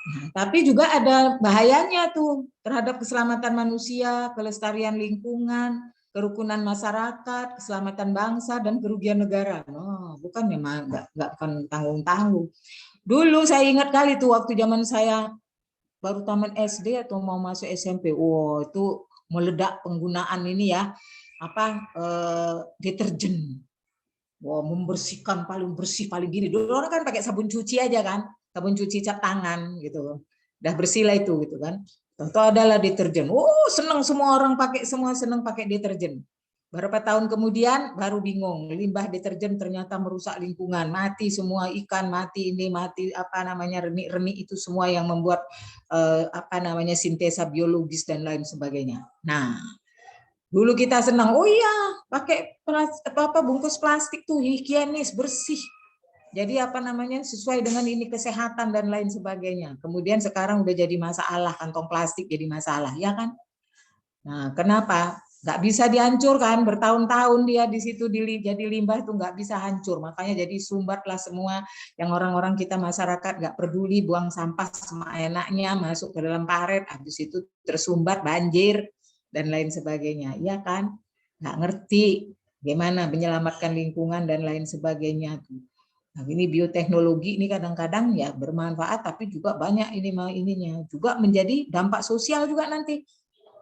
Nah, tapi juga ada bahayanya tuh terhadap keselamatan manusia, kelestarian lingkungan, kerukunan masyarakat, keselamatan bangsa dan kerugian negara. Oh, bukan memang nggak akan tanggung-tanggung. Dulu saya ingat kali tuh waktu zaman saya baru taman SD atau mau masuk SMP, wow itu meledak penggunaan ini ya apa deterjen, wow membersihkan paling bersih paling gini. Dulu orang kan pakai sabun cuci aja kan, sabun cuci cat tangan gitu, udah bersih lah itu gitu kan. Tentu adalah deterjen, oh senang semua orang pakai, semua senang pakai deterjen. Beberapa tahun kemudian baru bingung, limbah deterjen ternyata merusak lingkungan, mati semua ikan, mati ini, mati apa namanya renik-renik itu semua yang membuat apa namanya sintesa biologis dan lain sebagainya. Nah, dulu kita senang, oh iya, pakai apa bungkus plastik tuh higienis, bersih. Jadi apa namanya sesuai dengan ini kesehatan dan lain sebagainya. Kemudian sekarang udah jadi masalah, kantong plastik jadi masalah, ya kan? Nah, kenapa? Nggak bisa dihancurkan, bertahun-tahun dia di situ jadi limbah itu nggak bisa hancur. Makanya jadi sumbatlah semua yang orang-orang kita masyarakat nggak peduli, buang sampah seenaknya, masuk ke dalam paret, habis itu tersumbat, banjir, dan lain sebagainya. Iya kan? Nggak ngerti gimana menyelamatkan lingkungan dan lain sebagainya. Nah, ini bioteknologi ini kadang-kadang ya bermanfaat, tapi juga banyak ininya juga menjadi dampak sosial juga nanti.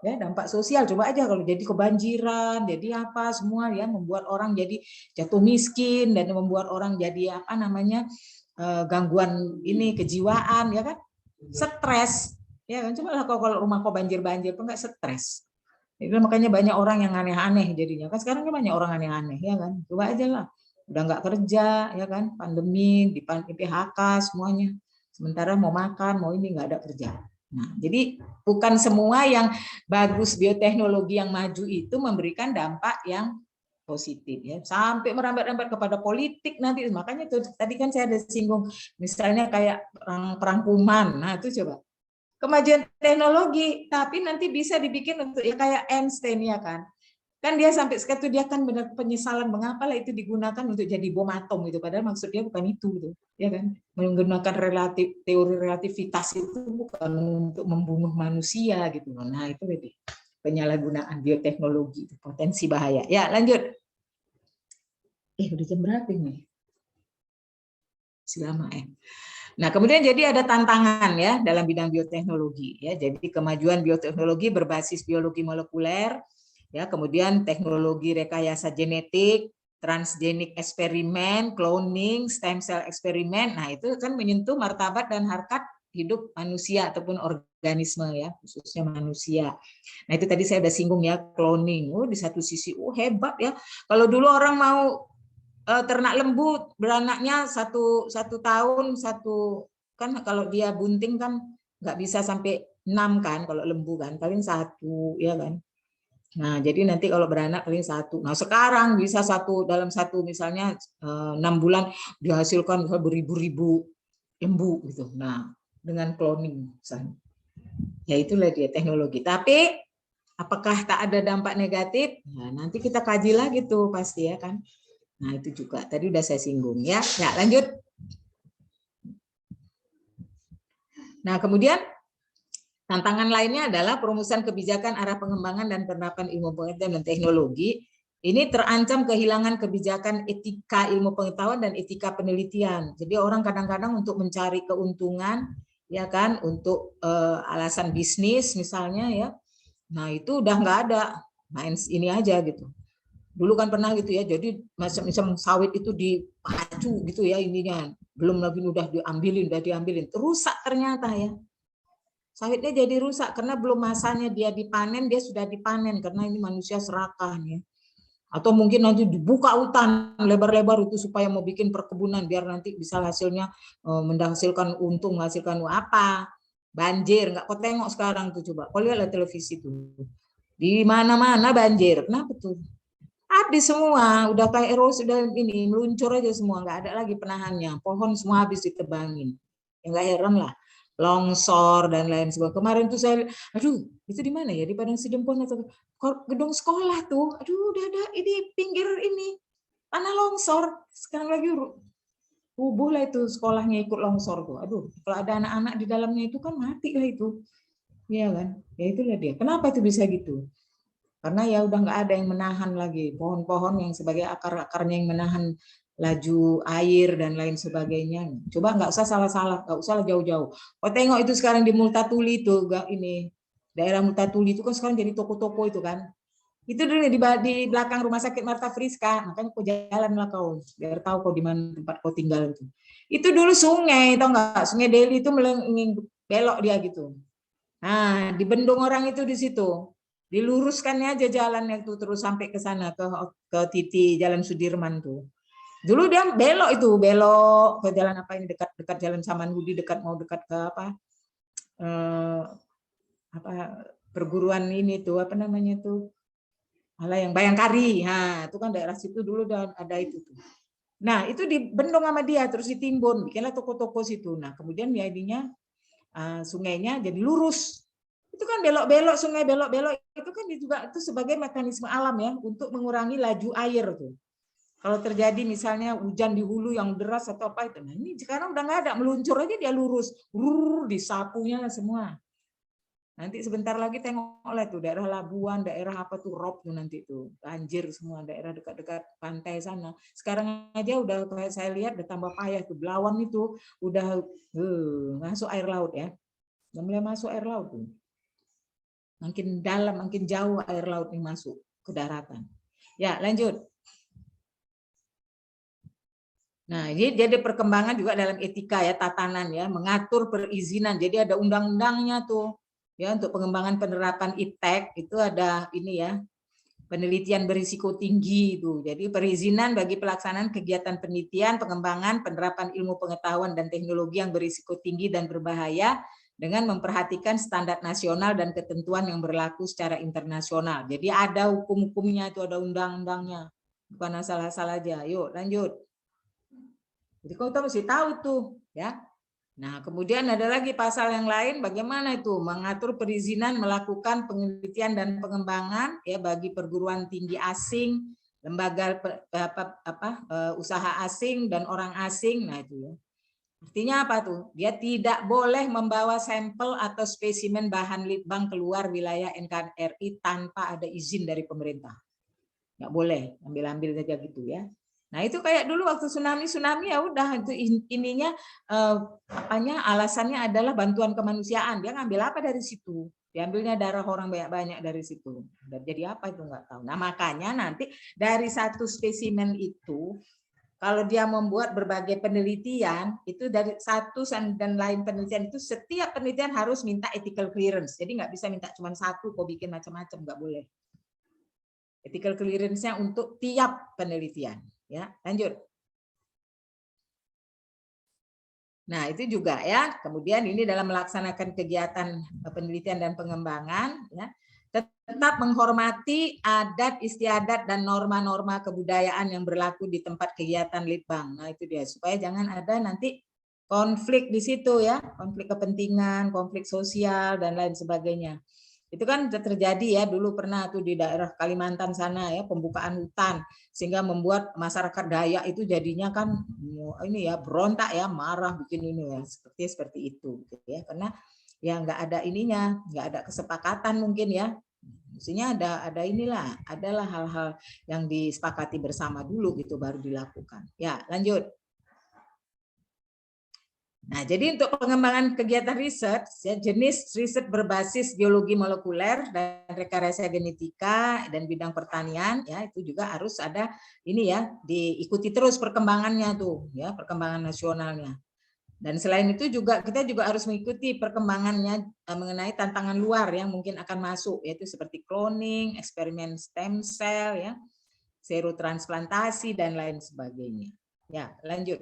Ya dampak sosial coba aja kalau jadi kebanjiran jadi apa semua ya membuat orang jadi jatuh miskin dan membuat orang jadi apa namanya gangguan ini kejiwaan ya kan stres ya kan coba lah kalau rumah kau banjir enggak stres itu makanya banyak orang yang aneh-aneh jadinya kan sekarang kan banyak orang aneh-aneh ya kan coba aja lah udah nggak kerja ya kan pandemi di PHK semuanya sementara mau makan mau ini nggak ada kerja. Nah, jadi bukan semua yang bagus bioteknologi yang maju itu memberikan dampak yang positif ya sampai merambat-rambat kepada politik nanti makanya tuh tadi kan saya ada singgung misalnya kayak perang kuman. Nah, itu coba kemajuan teknologi tapi nanti bisa dibikin untuk ya kayak Einstein ya kan dia sampai sekarang dia kan benar penyesalan mengapa lah itu digunakan untuk jadi bom atom itu padahal maksudnya bukan itu gitu ya kan menggunakan teori relativitas itu bukan untuk membunuh manusia gitu nah itu lebih penyalahgunaan bioteknologi itu potensi bahaya ya lanjut udah jam berapa ini selama Nah, kemudian jadi ada tantangan ya dalam bidang bioteknologi ya. Jadi kemajuan bioteknologi berbasis biologi molekuler ya, kemudian teknologi rekayasa genetik, transgenik eksperimen, cloning, stem cell eksperimen. Nah, itu kan menyentuh martabat dan harkat hidup manusia ataupun organisme ya, khususnya manusia. Nah, itu tadi saya udah singgung ya, cloning. Oh, di satu sisi hebat ya. Kalau dulu orang mau ternak lembu beranaknya satu tahun satu kan kalau dia bunting kan nggak bisa sampai 6 kan kalau lembu kan paling satu ya kan nah jadi nanti kalau beranak paling satu nah sekarang bisa dalam satu misalnya 6 bulan dihasilkan beribu-ribu lembu gitu nah dengan cloning misalnya ya itulah dia teknologi tapi apakah tak ada dampak negatif nah, nanti kita kaji lagi tuh pasti ya kan. Nah, itu juga tadi udah saya singgung ya. Ya, lanjut. Nah, kemudian tantangan lainnya adalah perumusan kebijakan arah pengembangan dan penerapan ilmu pengetahuan dan teknologi. Ini terancam kehilangan kebijakan etika ilmu pengetahuan dan etika penelitian. Jadi orang kadang-kadang untuk mencari keuntungan ya kan untuk alasan bisnis misalnya ya. Nah, itu udah nggak ada. Main ini aja gitu. Dulu kan pernah gitu ya, jadi macam sawit itu dipacu gitu ya ininya, belum lagi udah diambilin, rusak ternyata ya. Sawitnya jadi rusak karena belum masanya dia dipanen, dia sudah dipanen karena ini manusia serakah ya. Atau mungkin nanti dibuka hutan lebar-lebar itu supaya mau bikin perkebunan biar nanti bisa hasilnya menghasilkan untung, menghasilkan apa? Banjir, nggak kau tengok sekarang tuh coba. Kau lihatlah televisi tuh. Di mana-mana banjir. Kenapa tuh? Habis semua, udah kayak erosi, udah ini meluncur aja semua, nggak ada lagi penahannya. Pohon semua habis ditebangin. Ya nggak heran lah, longsor dan lain sebagainya. Kemarin tuh saya, aduh, itu di mana ya? Di Padang Sidempuan atau gedung sekolah tuh. Aduh, udah ada ini pinggir ini tanah longsor. Sekarang lagi rubuh lah itu sekolahnya ikut longsor tuh. Aduh, kalau ada anak-anak di dalamnya itu kan mati lah itu. Iya kan? Ya itulah dia. Kenapa itu bisa gitu? Karena ya udah nggak ada yang menahan lagi, pohon-pohon yang sebagai akar-akarnya yang menahan laju air dan lain sebagainya. Coba nggak usah salah-salah, nggak usah jauh-jauh. Oh tengok itu sekarang di Multatuli itu, ini daerah Multatuli itu kan sekarang jadi toko-toko itu kan. Itu dulu di belakang rumah sakit Marta Friska, makanya kau jalan lah kau, biar tahu kau di mana tempat kau tinggal itu. Itu dulu sungai, tau nggak? Sungai Deli itu belok dia gitu. Nah, dibendung orang itu di situ. Diluruskannya aja jalannya itu terus sampai ke sana ke titik Jalan Sudirman tuh. Dulu dia belok ke jalan apa ini dekat Jalan Samanhudi dekat ke apa perguruan ini tuh apa namanya tuh yang Bayangkari. Nah, itu kan daerah situ dulu udah ada itu tuh. Nah, itu dibendung sama dia terus ditimbun, bikinlah toko-toko situ. Nah, kemudian jadinya sungainya jadi lurus. Itu kan belok-belok sungai belok-belok itu kan juga itu sebagai mekanisme alam ya untuk mengurangi laju air tuh. Kalau terjadi misalnya hujan di hulu yang deras atau apa itu, nah ini sekarang udah nggak ada, meluncur aja dia lurus, disapunya semua. Nanti sebentar lagi tengoklah tuh daerah Labuan, daerah apa tuh Rob tuh nanti tuh banjir semua daerah dekat-dekat pantai sana. Sekarang aja udah kayak saya lihat udah tambah payah tuh Belawan itu udah masuk air laut ya, udah mulai masuk air laut tuh. Makin dalam, makin jauh air laut ini masuk ke daratan. Ya, lanjut. Nah, jadi perkembangan juga dalam etika ya, tatanan ya, mengatur perizinan. Jadi ada undang-undangnya tuh. Ya, untuk pengembangan penerapan iptek itu ada ini ya, penelitian berisiko tinggi itu. Jadi perizinan bagi pelaksanaan kegiatan penelitian, pengembangan, penerapan ilmu pengetahuan dan teknologi yang berisiko tinggi dan berbahaya dengan memperhatikan standar nasional dan ketentuan yang berlaku secara internasional. Jadi ada hukum-hukumnya itu, ada undang-undangnya. Bukan asal-asal aja. Yuk, lanjut. Jadi kau mesti tahu tuh, ya. Nah, kemudian ada lagi pasal yang lain, bagaimana itu mengatur perizinan melakukan penelitian dan pengembangan ya bagi perguruan tinggi asing, lembaga usaha asing dan orang asing. Nah itu ya. Artinya apa tuh? Dia tidak boleh membawa sampel atau spesimen bahan litbang keluar wilayah NKRI tanpa ada izin dari pemerintah. Nggak boleh ambil-ambil saja gitu ya. Nah itu kayak dulu waktu tsunami ya udah itu ininya alasannya adalah bantuan kemanusiaan. Dia ngambil apa dari situ? Diambilnya darah orang banyak-banyak dari situ. Dan jadi apa itu nggak tahu. Nah makanya nanti dari satu spesimen itu kalau dia membuat berbagai penelitian itu dari satu dan lain penelitian itu setiap penelitian harus minta ethical clearance. Jadi nggak bisa minta cuma satu kok bikin macam-macam, nggak boleh. Ethical clearance-nya untuk tiap penelitian. Ya, lanjut. Nah, itu juga ya. Kemudian ini dalam melaksanakan kegiatan penelitian dan pengembangan, ya, tetap menghormati adat istiadat dan norma-norma kebudayaan yang berlaku di tempat kegiatan litbang. Nah, itu dia supaya jangan ada nanti konflik di situ ya, konflik kepentingan, konflik sosial dan lain sebagainya. Itu kan terjadi ya dulu pernah tuh di daerah Kalimantan sana ya pembukaan hutan sehingga membuat masyarakat Dayak itu jadinya kan ini ya berontak ya marah bikin ini ya seperti itu gitu ya karena ya nggak ada ininya nggak ada kesepakatan mungkin ya mestinya ada inilah adalah hal-hal yang disepakati bersama dulu gitu baru dilakukan ya lanjut. Nah, jadi untuk pengembangan kegiatan riset, ya, jenis riset berbasis biologi molekuler dan rekayasa genetika dan bidang pertanian, ya itu juga harus ada ini ya, diikuti terus perkembangannya tuh, ya perkembangan nasionalnya. Dan selain itu juga kita juga harus mengikuti perkembangannya mengenai tantangan luar yang mungkin akan masuk, yaitu seperti cloning, eksperimen stem cell, ya, serotransplantasi dan lain sebagainya. Ya, lanjut.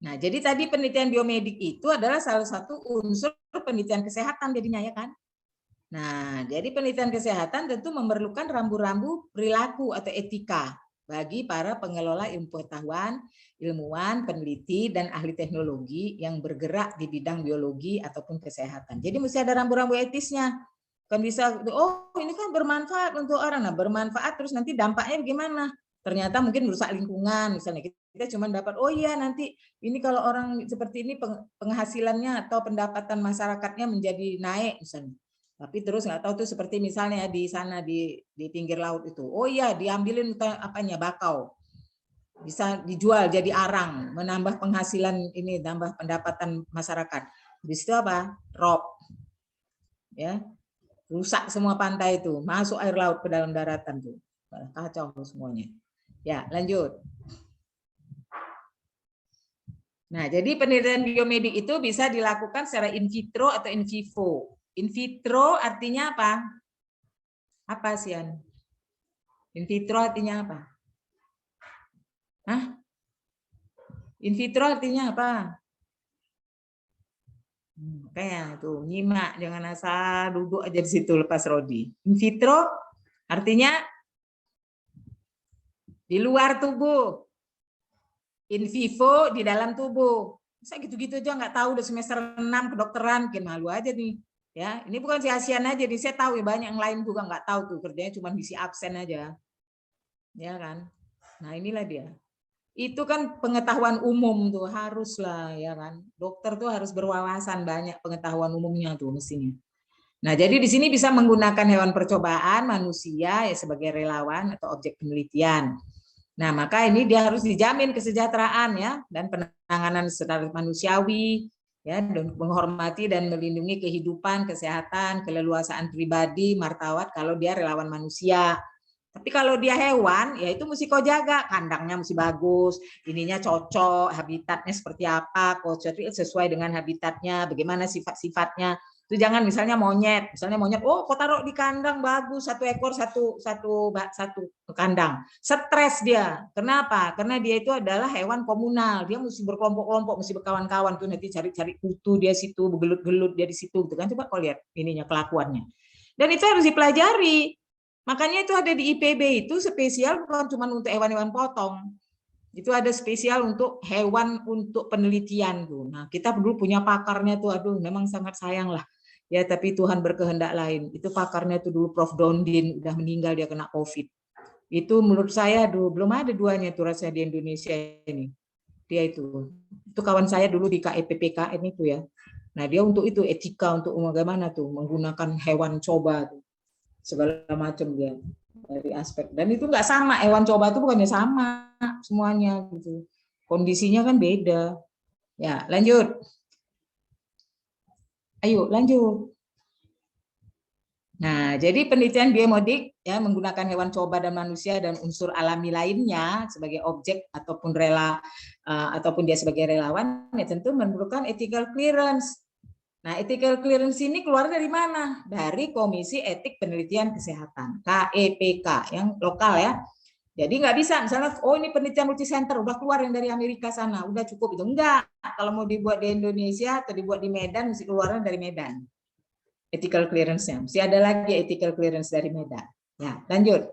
Nah, jadi tadi penelitian biomedik itu adalah salah satu unsur penelitian kesehatan jadinya ya kan. Nah, jadi penelitian kesehatan tentu memerlukan rambu-rambu perilaku atau etika bagi para pengelola ilmu pengetahuan, ilmuwan, peneliti, dan ahli teknologi yang bergerak di bidang biologi ataupun kesehatan. Jadi mesti ada rambu-rambu etisnya. Kan bisa, oh ini kan bermanfaat untuk orang, nah bermanfaat terus nanti dampaknya bagaimana? Ternyata mungkin merusak lingkungan, misalnya kita cuma dapat, oh iya nanti ini kalau orang seperti ini penghasilannya atau pendapatan masyarakatnya menjadi naik misalnya. Tapi terus nggak tahu tuh seperti misalnya di sana di pinggir laut itu. Oh iya, diambilin apanya bakau. Bisa dijual jadi arang, menambah penghasilan ini, tambah pendapatan masyarakat. Di situ apa? Rob. Ya. Rusak semua pantai itu, masuk air laut ke dalam daratan tuh. Kacau semuanya. Ya, lanjut. Nah, jadi penelitian biomedik itu bisa dilakukan secara in vitro atau in vivo. In vitro artinya apa? Apa, Sian? In vitro artinya apa? Hah? In vitro artinya apa? Kayak tuh, nyimak, jangan asal duduk aja di situ lepas Rodi. In vitro artinya di luar tubuh. In vivo di dalam tubuh. Masa gitu-gitu aja nggak tahu udah semester 6 kedokteran, bikin malu aja nih. Ya, ini bukan si Asian aja, nih saya tahu ya banyak yang lain juga nggak tahu tuh, kerjanya cuma ngisi absen aja. Ya kan? Nah, inilah dia. Itu kan pengetahuan umum tuh haruslah ya kan. Dokter tuh harus berwawasan banyak pengetahuan umumnya tuh mestinya. Nah, jadi di sini bisa menggunakan hewan percobaan manusia ya sebagai relawan atau objek penelitian. Nah, maka ini dia harus dijamin kesejahteraan ya dan penanganan secara manusiawi ya dan menghormati dan melindungi kehidupan, kesehatan, keleluasaan pribadi, martabat kalau dia relawan manusia. Tapi kalau dia hewan, ya itu mesti kau jaga, kandangnya mesti bagus, ininya cocok, habitatnya seperti apa, kau sesuai dengan habitatnya, bagaimana sifat-sifatnya. Itu jangan misalnya monyet, oh kau taruh di kandang bagus, satu ekor satu kandang, stres dia. Kenapa? Karena dia itu adalah hewan komunal, dia mesti berkelompok-kelompok, mesti berkawan-kawan tuh nanti cari-cari kutu dia situ, bergelut-gelut dia di situ, gitu kan? Coba kau lihat ininya kelakuannya. Dan itu harus dipelajari. Makanya itu ada di IPB itu spesial bukan cuma untuk hewan-hewan potong. Itu ada spesial untuk hewan untuk penelitian tuh. Nah, kita dulu punya pakarnya tuh, aduh memang sangat sayang lah. Ya, tapi Tuhan berkehendak lain. Itu pakarnya tuh dulu Prof. Dondin, udah meninggal dia kena COVID. Itu menurut saya dulu belum ada duanya tuh rasanya di Indonesia ini. Dia itu kawan saya dulu di KEPPKN itu ya. Nah, dia untuk itu etika untuk bagaimana tuh menggunakan hewan coba tuh segala macam dia dari aspek dan itu nggak sama hewan coba itu bukannya sama semuanya gitu kondisinya kan beda ya lanjut ayo lanjut. Nah, jadi penelitian biomedik ya menggunakan hewan coba dan manusia dan unsur alami lainnya sebagai objek ataupun ataupun dia sebagai relawan ya tentu memerlukan ethical clearance. Nah, ethical clearance ini keluar dari mana? Dari Komisi Etik Penelitian Kesehatan, KEPK, yang lokal ya. Jadi nggak bisa, misalnya, oh ini penelitian multicenter, udah keluar yang dari Amerika sana, udah cukup itu. Enggak, kalau mau dibuat di Indonesia atau dibuat di Medan, mesti keluarnya dari Medan. Ethical clearance-nya, mesti ada lagi ethical clearance dari Medan. Ya, lanjut.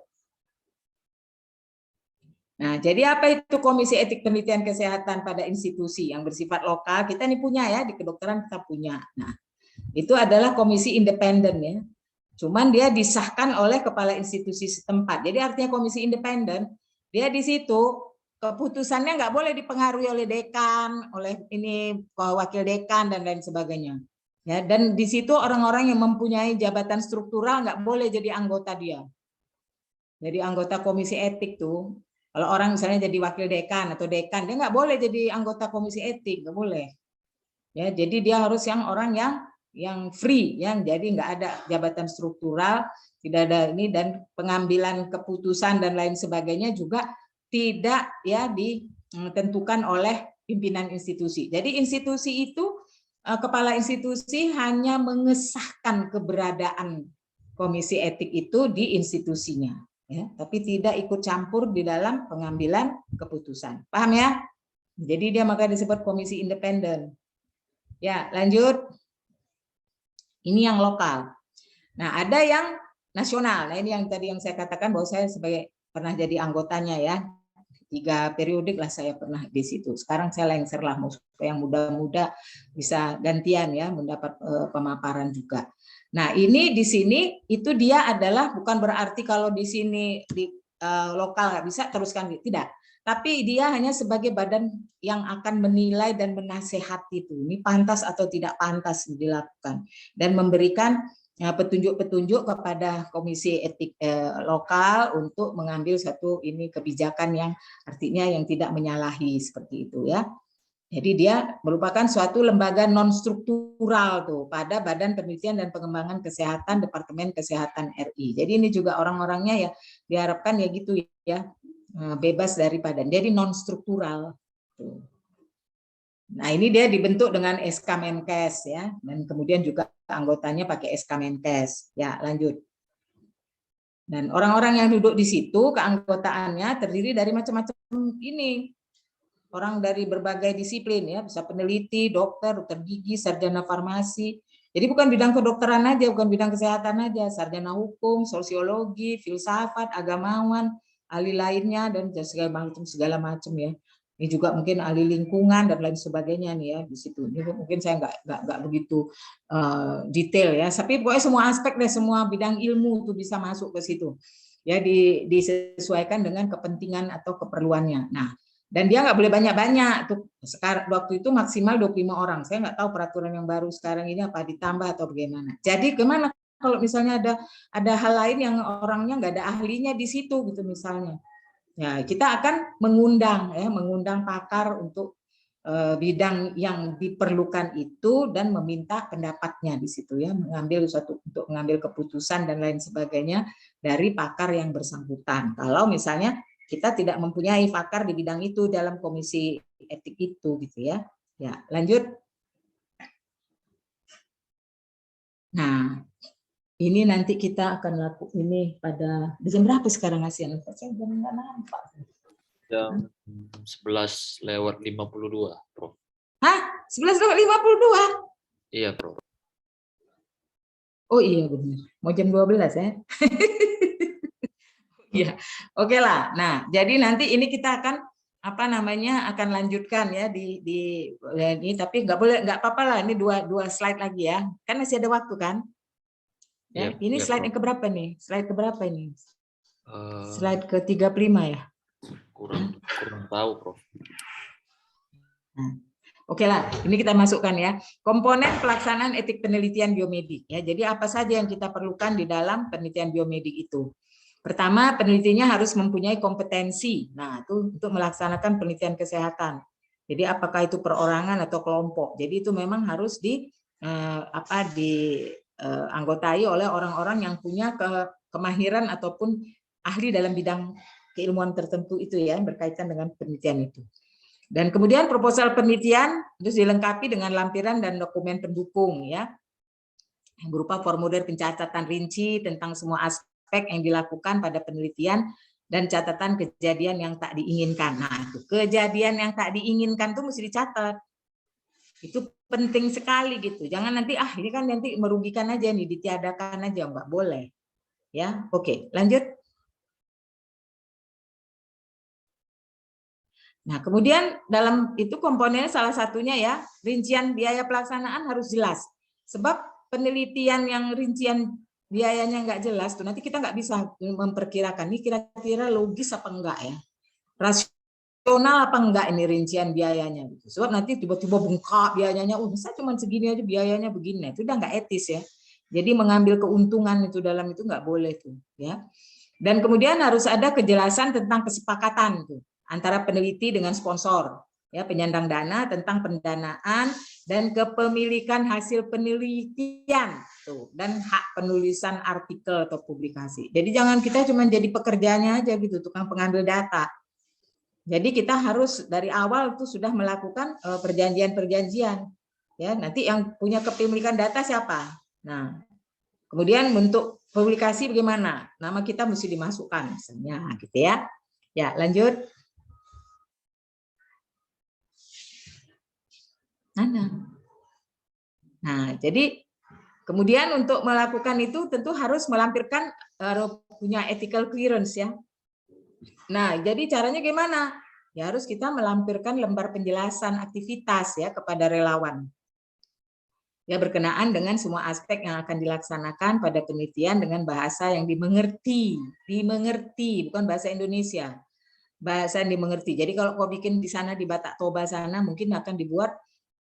Nah, jadi apa itu Komisi Etik Penelitian Kesehatan pada institusi yang bersifat lokal? Kita ini punya ya, di kedokteran kita punya. Nah, itu adalah komisi independen ya. Cuman dia disahkan oleh kepala institusi setempat. Jadi artinya komisi independen, dia di situ keputusannya nggak boleh dipengaruhi oleh dekan, oleh ini wakil dekan dan lain sebagainya. Ya, dan di situ orang-orang yang mempunyai jabatan struktural nggak boleh jadi anggota dia. Jadi anggota komisi etik tuh Kalau orang misalnya jadi wakil dekan atau dekan, dia nggak boleh jadi anggota komisi etik, nggak boleh. Ya, jadi dia harus orang yang free, yang jadi nggak ada jabatan struktural, tidak ada ini, dan pengambilan keputusan dan lain sebagainya juga tidak ya ditentukan oleh pimpinan institusi. Jadi institusi itu, kepala institusi hanya mengesahkan keberadaan komisi etik itu di institusinya, ya, tapi tidak ikut campur di dalam pengambilan keputusan. Paham ya? Jadi dia maka disebut komisi independen. Ya, lanjut. Ini yang lokal. Nah, ada yang nasional. Nah, ini yang tadi yang saya katakan bahwa saya sebagai pernah jadi anggotanya ya. 3 periodik lah saya pernah di situ. Sekarang saya lengser lah, supaya yang muda-muda bisa gantian ya, mendapat pemaparan juga. Nah, ini di sini itu dia adalah bukan berarti kalau di sini di lokal nggak bisa teruskan, tidak. Tapi dia hanya sebagai badan yang akan menilai dan menasehati itu, ini pantas atau tidak pantas dilakukan, dan memberikan petunjuk-petunjuk kepada komisi etik lokal untuk mengambil satu ini kebijakan yang artinya yang tidak menyalahi seperti itu ya. Jadi dia merupakan suatu lembaga non struktural tuh pada Badan Penelitian dan Pengembangan Kesehatan Departemen Kesehatan RI. Jadi ini juga orang-orangnya ya diharapkan ya gitu ya, bebas daripada, jadi non struktural. Nah, ini dia dibentuk dengan SK Menkes ya, dan kemudian juga anggotanya pakai SK Menkes. Ya, lanjut. Dan orang-orang yang duduk di situ keanggotaannya terdiri dari macam-macam ini. Orang dari berbagai disiplin ya, bisa peneliti, dokter gigi, sarjana farmasi. Jadi bukan bidang kedokteran aja, bukan bidang kesehatan aja, sarjana hukum, sosiologi, filsafat, agamawan, ahli lainnya dan segala macam ya. Ini juga mungkin ahli lingkungan dan lain sebagainya nih ya di situ. Ini mungkin saya nggak begitu detail ya, tapi pokoknya semua aspek deh, semua bidang ilmu itu bisa masuk ke situ. Ya disesuaikan dengan kepentingan atau keperluannya. Nah, dan dia nggak boleh banyak-banyak tuh. Sekarang waktu itu maksimal 25 orang. Saya nggak tahu peraturan yang baru sekarang ini apa ditambah atau bagaimana. Jadi gimana kalau misalnya ada hal lain yang orangnya nggak ada ahlinya di situ gitu misalnya. Ya, kita akan mengundang pakar untuk bidang yang diperlukan itu dan meminta pendapatnya di situ ya, untuk mengambil keputusan dan lain sebagainya dari pakar yang bersangkutan. Kalau misalnya kita tidak mempunyai pakar di bidang itu dalam komisi etik itu gitu ya. Ya, lanjut. Nah, ini nanti kita akan lakukan ini pada jam berapa sekarang Asian? Saya jam nggak nampak. Jam 11:52, Prof. Hah? 11:52? Iya, Prof. Oh iya benar. Mau jam 12 ya? Iya. Oke lah. Nah, jadi nanti ini kita akan akan lanjutkan ya di ini, tapi nggak apa-apa lah, ini dua slide lagi ya. Kan masih ada waktu kan? Ya, ini slide yang keberapa nih? Slide keberapa ini? Slide ke-35 ya? Kurang tahu, Prof. Nah, oke lah, ini kita masukkan ya. Komponen pelaksanaan etik penelitian biomedik ya. Jadi apa saja yang kita perlukan di dalam penelitian biomedik itu? Pertama, penelitinya harus mempunyai kompetensi. Nah, itu untuk melaksanakan penelitian kesehatan. Jadi apakah itu perorangan atau kelompok. Jadi itu memang harus dianggotai oleh orang-orang yang punya kemahiran ataupun ahli dalam bidang keilmuan tertentu itu ya, berkaitan dengan penelitian itu. Dan kemudian proposal penelitian terus dilengkapi dengan lampiran dan dokumen pendukung ya, yang berupa formulir pencatatan rinci tentang semua aspek yang dilakukan pada penelitian dan catatan kejadian yang tak diinginkan. Nah, itu kejadian yang tak diinginkan itu mesti dicatat. Itu penting sekali gitu. Jangan nanti ini kan nanti merugikan aja nih, ditiadakan aja, nggak boleh. Ya, oke, lanjut. Nah, kemudian dalam itu komponennya salah satunya ya, rincian biaya pelaksanaan harus jelas. Sebab penelitian yang rincian biayanya nggak jelas tuh nanti kita nggak bisa memperkirakan ini kira-kira logis apa enggak ya, rasional apa enggak ini rincian biayanya gitu. Sebab nanti tiba-tiba bengkak biayanya, bisa cuma segini aja biayanya begini, itu udah nggak etis ya. Jadi mengambil keuntungan itu dalam itu nggak boleh tuh ya. Dan kemudian harus ada kejelasan tentang kesepakatan tuh, antara peneliti dengan sponsor, ya, penyandang dana tentang pendanaan dan kepemilikan hasil penelitian tuh, dan hak penulisan artikel atau publikasi. Jadi jangan kita cuma jadi pekerjanya aja gitu, tukang pengambil data. Jadi kita harus dari awal tuh sudah melakukan perjanjian-perjanjian. Ya, nanti yang punya kepemilikan data siapa? Nah, kemudian bentuk publikasi bagaimana? Nama kita mesti dimasukkan misalnya gitu ya. Ya, lanjut. Nah, jadi kemudian untuk melakukan itu tentu harus melampirkan punya ethical clearance ya. Nah, jadi caranya gimana? Ya harus kita melampirkan lembar penjelasan aktivitas ya kepada relawan. Ya berkenaan dengan semua aspek yang akan dilaksanakan pada penelitian dengan bahasa yang dimengerti, bukan bahasa Indonesia. Bahasa yang dimengerti. Jadi kalau kau bikin di sana di Batak Toba sana mungkin akan dibuat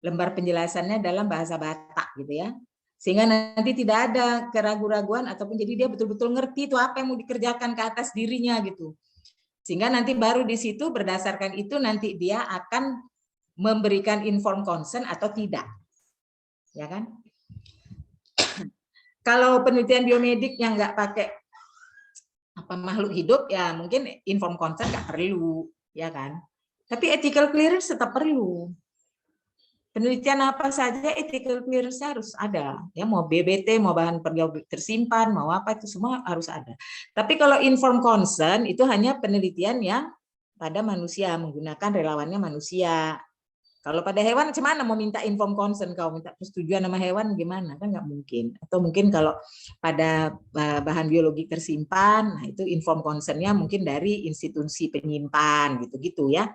lembar penjelasannya dalam bahasa Batak gitu ya. Sehingga nanti tidak ada keraguan-raguan ataupun jadi dia betul-betul ngerti itu apa yang mau dikerjakan ke atas dirinya gitu. Sehingga nanti baru di situ berdasarkan itu nanti dia akan memberikan informed consent atau tidak. Ya kan? Kalau penelitian biomedik yang nggak pakai makhluk hidup ya mungkin informed consent nggak perlu, ya kan? Tapi ethical clearance tetap perlu. Penelitian apa saja ethical clearance harus ada, ya mau BBT, mau bahan geometrik tersimpan, mau apa itu semua harus ada. Tapi kalau informed consent itu hanya penelitian yang pada manusia menggunakan relawannya manusia. Kalau pada hewan gimana mau minta informed consent, kau minta persetujuan sama hewan gimana, kan nggak mungkin. Atau mungkin kalau pada bahan biologi tersimpan, nah itu informed consent-nya mungkin dari institusi penyimpan gitu-gitu ya.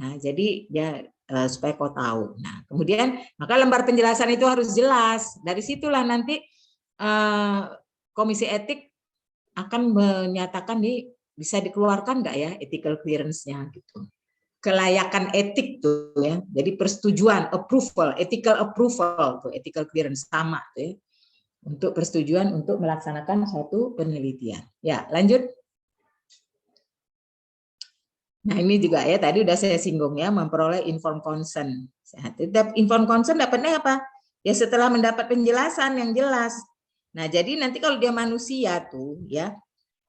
Nah jadi ya supaya kau tahu. Nah kemudian maka lembar penjelasan itu harus jelas. Dari situlah nanti komisi etik akan menyatakan bisa dikeluarkan nggak ya ethical clearance-nya gitu. Kelayakan etik tuh ya. Jadi persetujuan, approval, ethical approval tuh, ethical clearance sama tuh ya. Untuk persetujuan untuk melaksanakan suatu penelitian. Ya, lanjut. Nah, ini juga ya tadi udah saya singgung ya, memperoleh informed consent. Informed consent dapatnya apa? Ya setelah mendapat penjelasan yang jelas. Nah, jadi nanti kalau dia manusia tuh ya,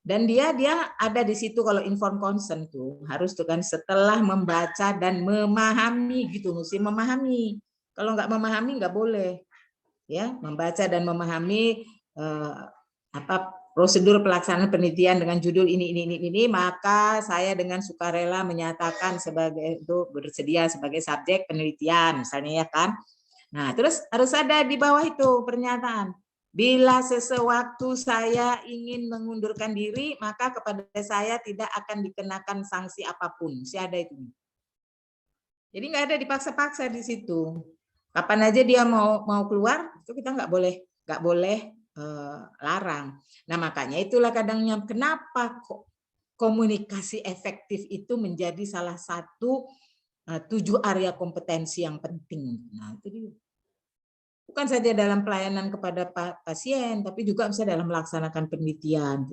dan dia ada di situ kalau informed consent tuh harus tuh kan setelah membaca dan memahami gitu, mesti memahami. Kalau nggak memahami nggak boleh ya, membaca dan memahami prosedur pelaksanaan penelitian dengan judul ini, maka saya dengan sukarela menyatakan sebagai itu bersedia sebagai subjek penelitian misalnya ya kan. Nah, terus harus ada di bawah itu pernyataan. Bila sesewaktu saya ingin mengundurkan diri, maka kepada saya tidak akan dikenakan sanksi apapun. Masih ada itu. Jadi nggak ada dipaksa-paksa di situ. Kapan aja dia mau keluar, itu kita nggak boleh larang. Nah makanya itulah kadangnya kenapa kok komunikasi efektif itu menjadi salah satu 7 area kompetensi yang penting. Nah itu dia. Bukan saja dalam pelayanan kepada pasien, tapi juga misalnya dalam melaksanakan penelitian.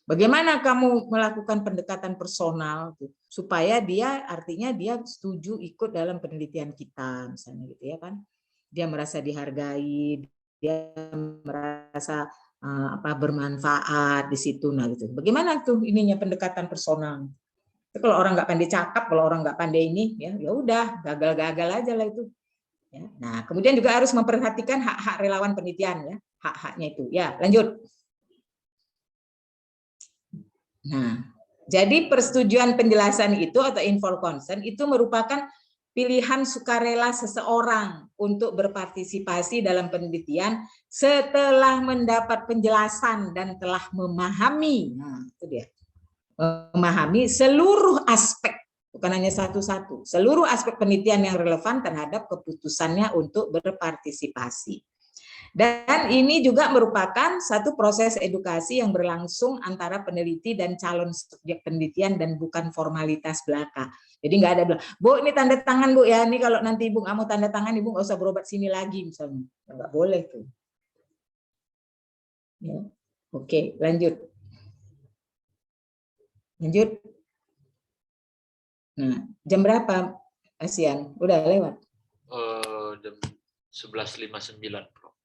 Bagaimana kamu melakukan pendekatan personal supaya dia artinya dia setuju ikut dalam penelitian kita, misalnya gitu ya kan? Dia merasa dihargai, dia merasa bermanfaat di situ, nah gitu. Bagaimana tuh ininya pendekatan personal? Kalau orang nggak pandai cakap, kalau orang nggak pandai ini, ya udah gagal-gagal aja lah itu. Ya. Nah, kemudian juga harus memperhatikan hak-hak relawan penelitian ya, hak-haknya itu. Ya, lanjut. Nah, jadi persetujuan penjelasan itu atau informed consent itu merupakan pilihan sukarela seseorang untuk berpartisipasi dalam penelitian setelah mendapat penjelasan dan telah memahami. Nah, itu dia. Memahami seluruh aspek, bukan hanya satu-satu, seluruh aspek penelitian yang relevan terhadap keputusannya untuk berpartisipasi. Dan ini juga merupakan satu proses edukasi yang berlangsung antara peneliti dan calon subjek penelitian dan bukan formalitas belaka. Jadi nggak ada bilang, Bu ini tanda tangan Bu ya, ini kalau nanti Ibu nggak mau tanda tangan, Ibu nggak usah berobat sini lagi misalnya. Nggak boleh tuh. Ya. Oke, lanjut. Lanjut. Nah, jam berapa, Asian? Udah lewat. Jam 11.59, Prof.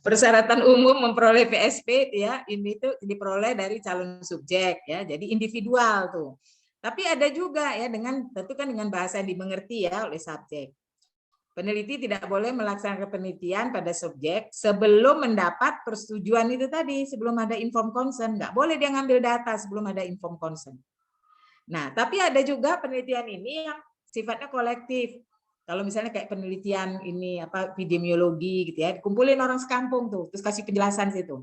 Persyaratan umum memperoleh PSP ya, ini tuh diperoleh dari calon subjek ya. Jadi individual tuh. Tapi ada juga ya tentu kan dengan bahasa yang dimengerti ya oleh subjek. Peneliti tidak boleh melaksanakan penelitian pada subjek sebelum mendapat persetujuan itu tadi, sebelum ada informed consent. Nggak boleh dia ngambil data sebelum ada informed consent. Nah, tapi ada juga penelitian ini yang sifatnya kolektif. Kalau misalnya kayak penelitian ini epidemiologi gitu ya, kumpulin orang sekampung tuh, terus kasih penjelasan situ.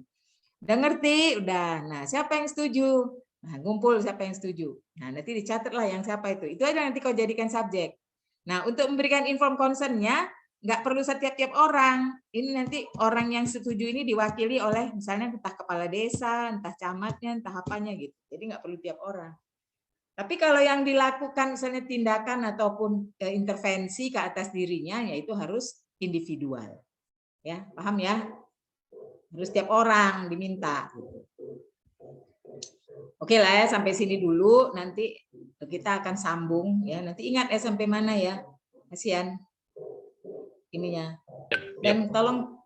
Udah ngerti, udah. Nah, siapa yang setuju? Nah, ngumpul siapa yang setuju. Nah, nanti dicatat lah yang siapa itu. Itu aja nanti kau jadikan subjek. Nah, untuk memberikan informed consent-nya, nggak perlu setiap-tiap orang. Ini nanti orang yang setuju ini diwakili oleh misalnya entah kepala desa, entah camatnya, entah apanya gitu. Jadi nggak perlu tiap orang. Tapi kalau yang dilakukan misalnya tindakan ataupun intervensi ke atas dirinya, yaitu harus individual. Ya, paham ya? Harus tiap orang diminta. Oke lah ya, sampai sini dulu. Nanti kita akan sambung ya. Nanti ingat ya sampai mana ya, Asian ininya. Dan tolong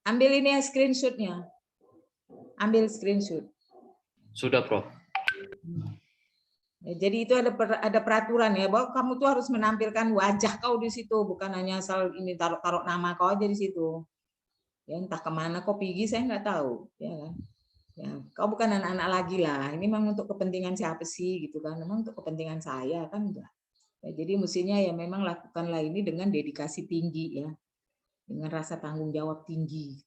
ambil ini ya screenshotnya. Ambil screenshot. Sudah, Prof. Ya, jadi itu ada peraturan ya bahwa kamu tuh harus menampilkan wajah kau di situ, bukan hanya asal ini taruh nama kau aja di situ. Ya entah kemana kau pergi saya nggak tahu, ya kan. Ya, kau bukan anak-anak lagi lah. Ini memang untuk kepentingan siapa sih gitu kan? Memang untuk kepentingan saya kan enggak. Ya, jadi mestinya ya memang lakukanlah ini dengan dedikasi tinggi ya, dengan rasa tanggung jawab tinggi.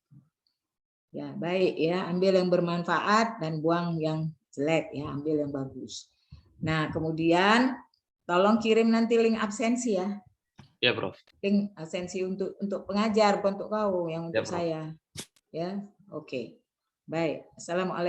Ya baik ya, ambil yang bermanfaat dan buang yang jelek ya, ambil yang bagus. Nah kemudian tolong kirim nanti link absensi ya. Ya, Prof. Link absensi untuk pengajar, bukan untuk kau, yang untuk Ya, Prof. saya. Ya, oke. Baik. Assalamualaikum.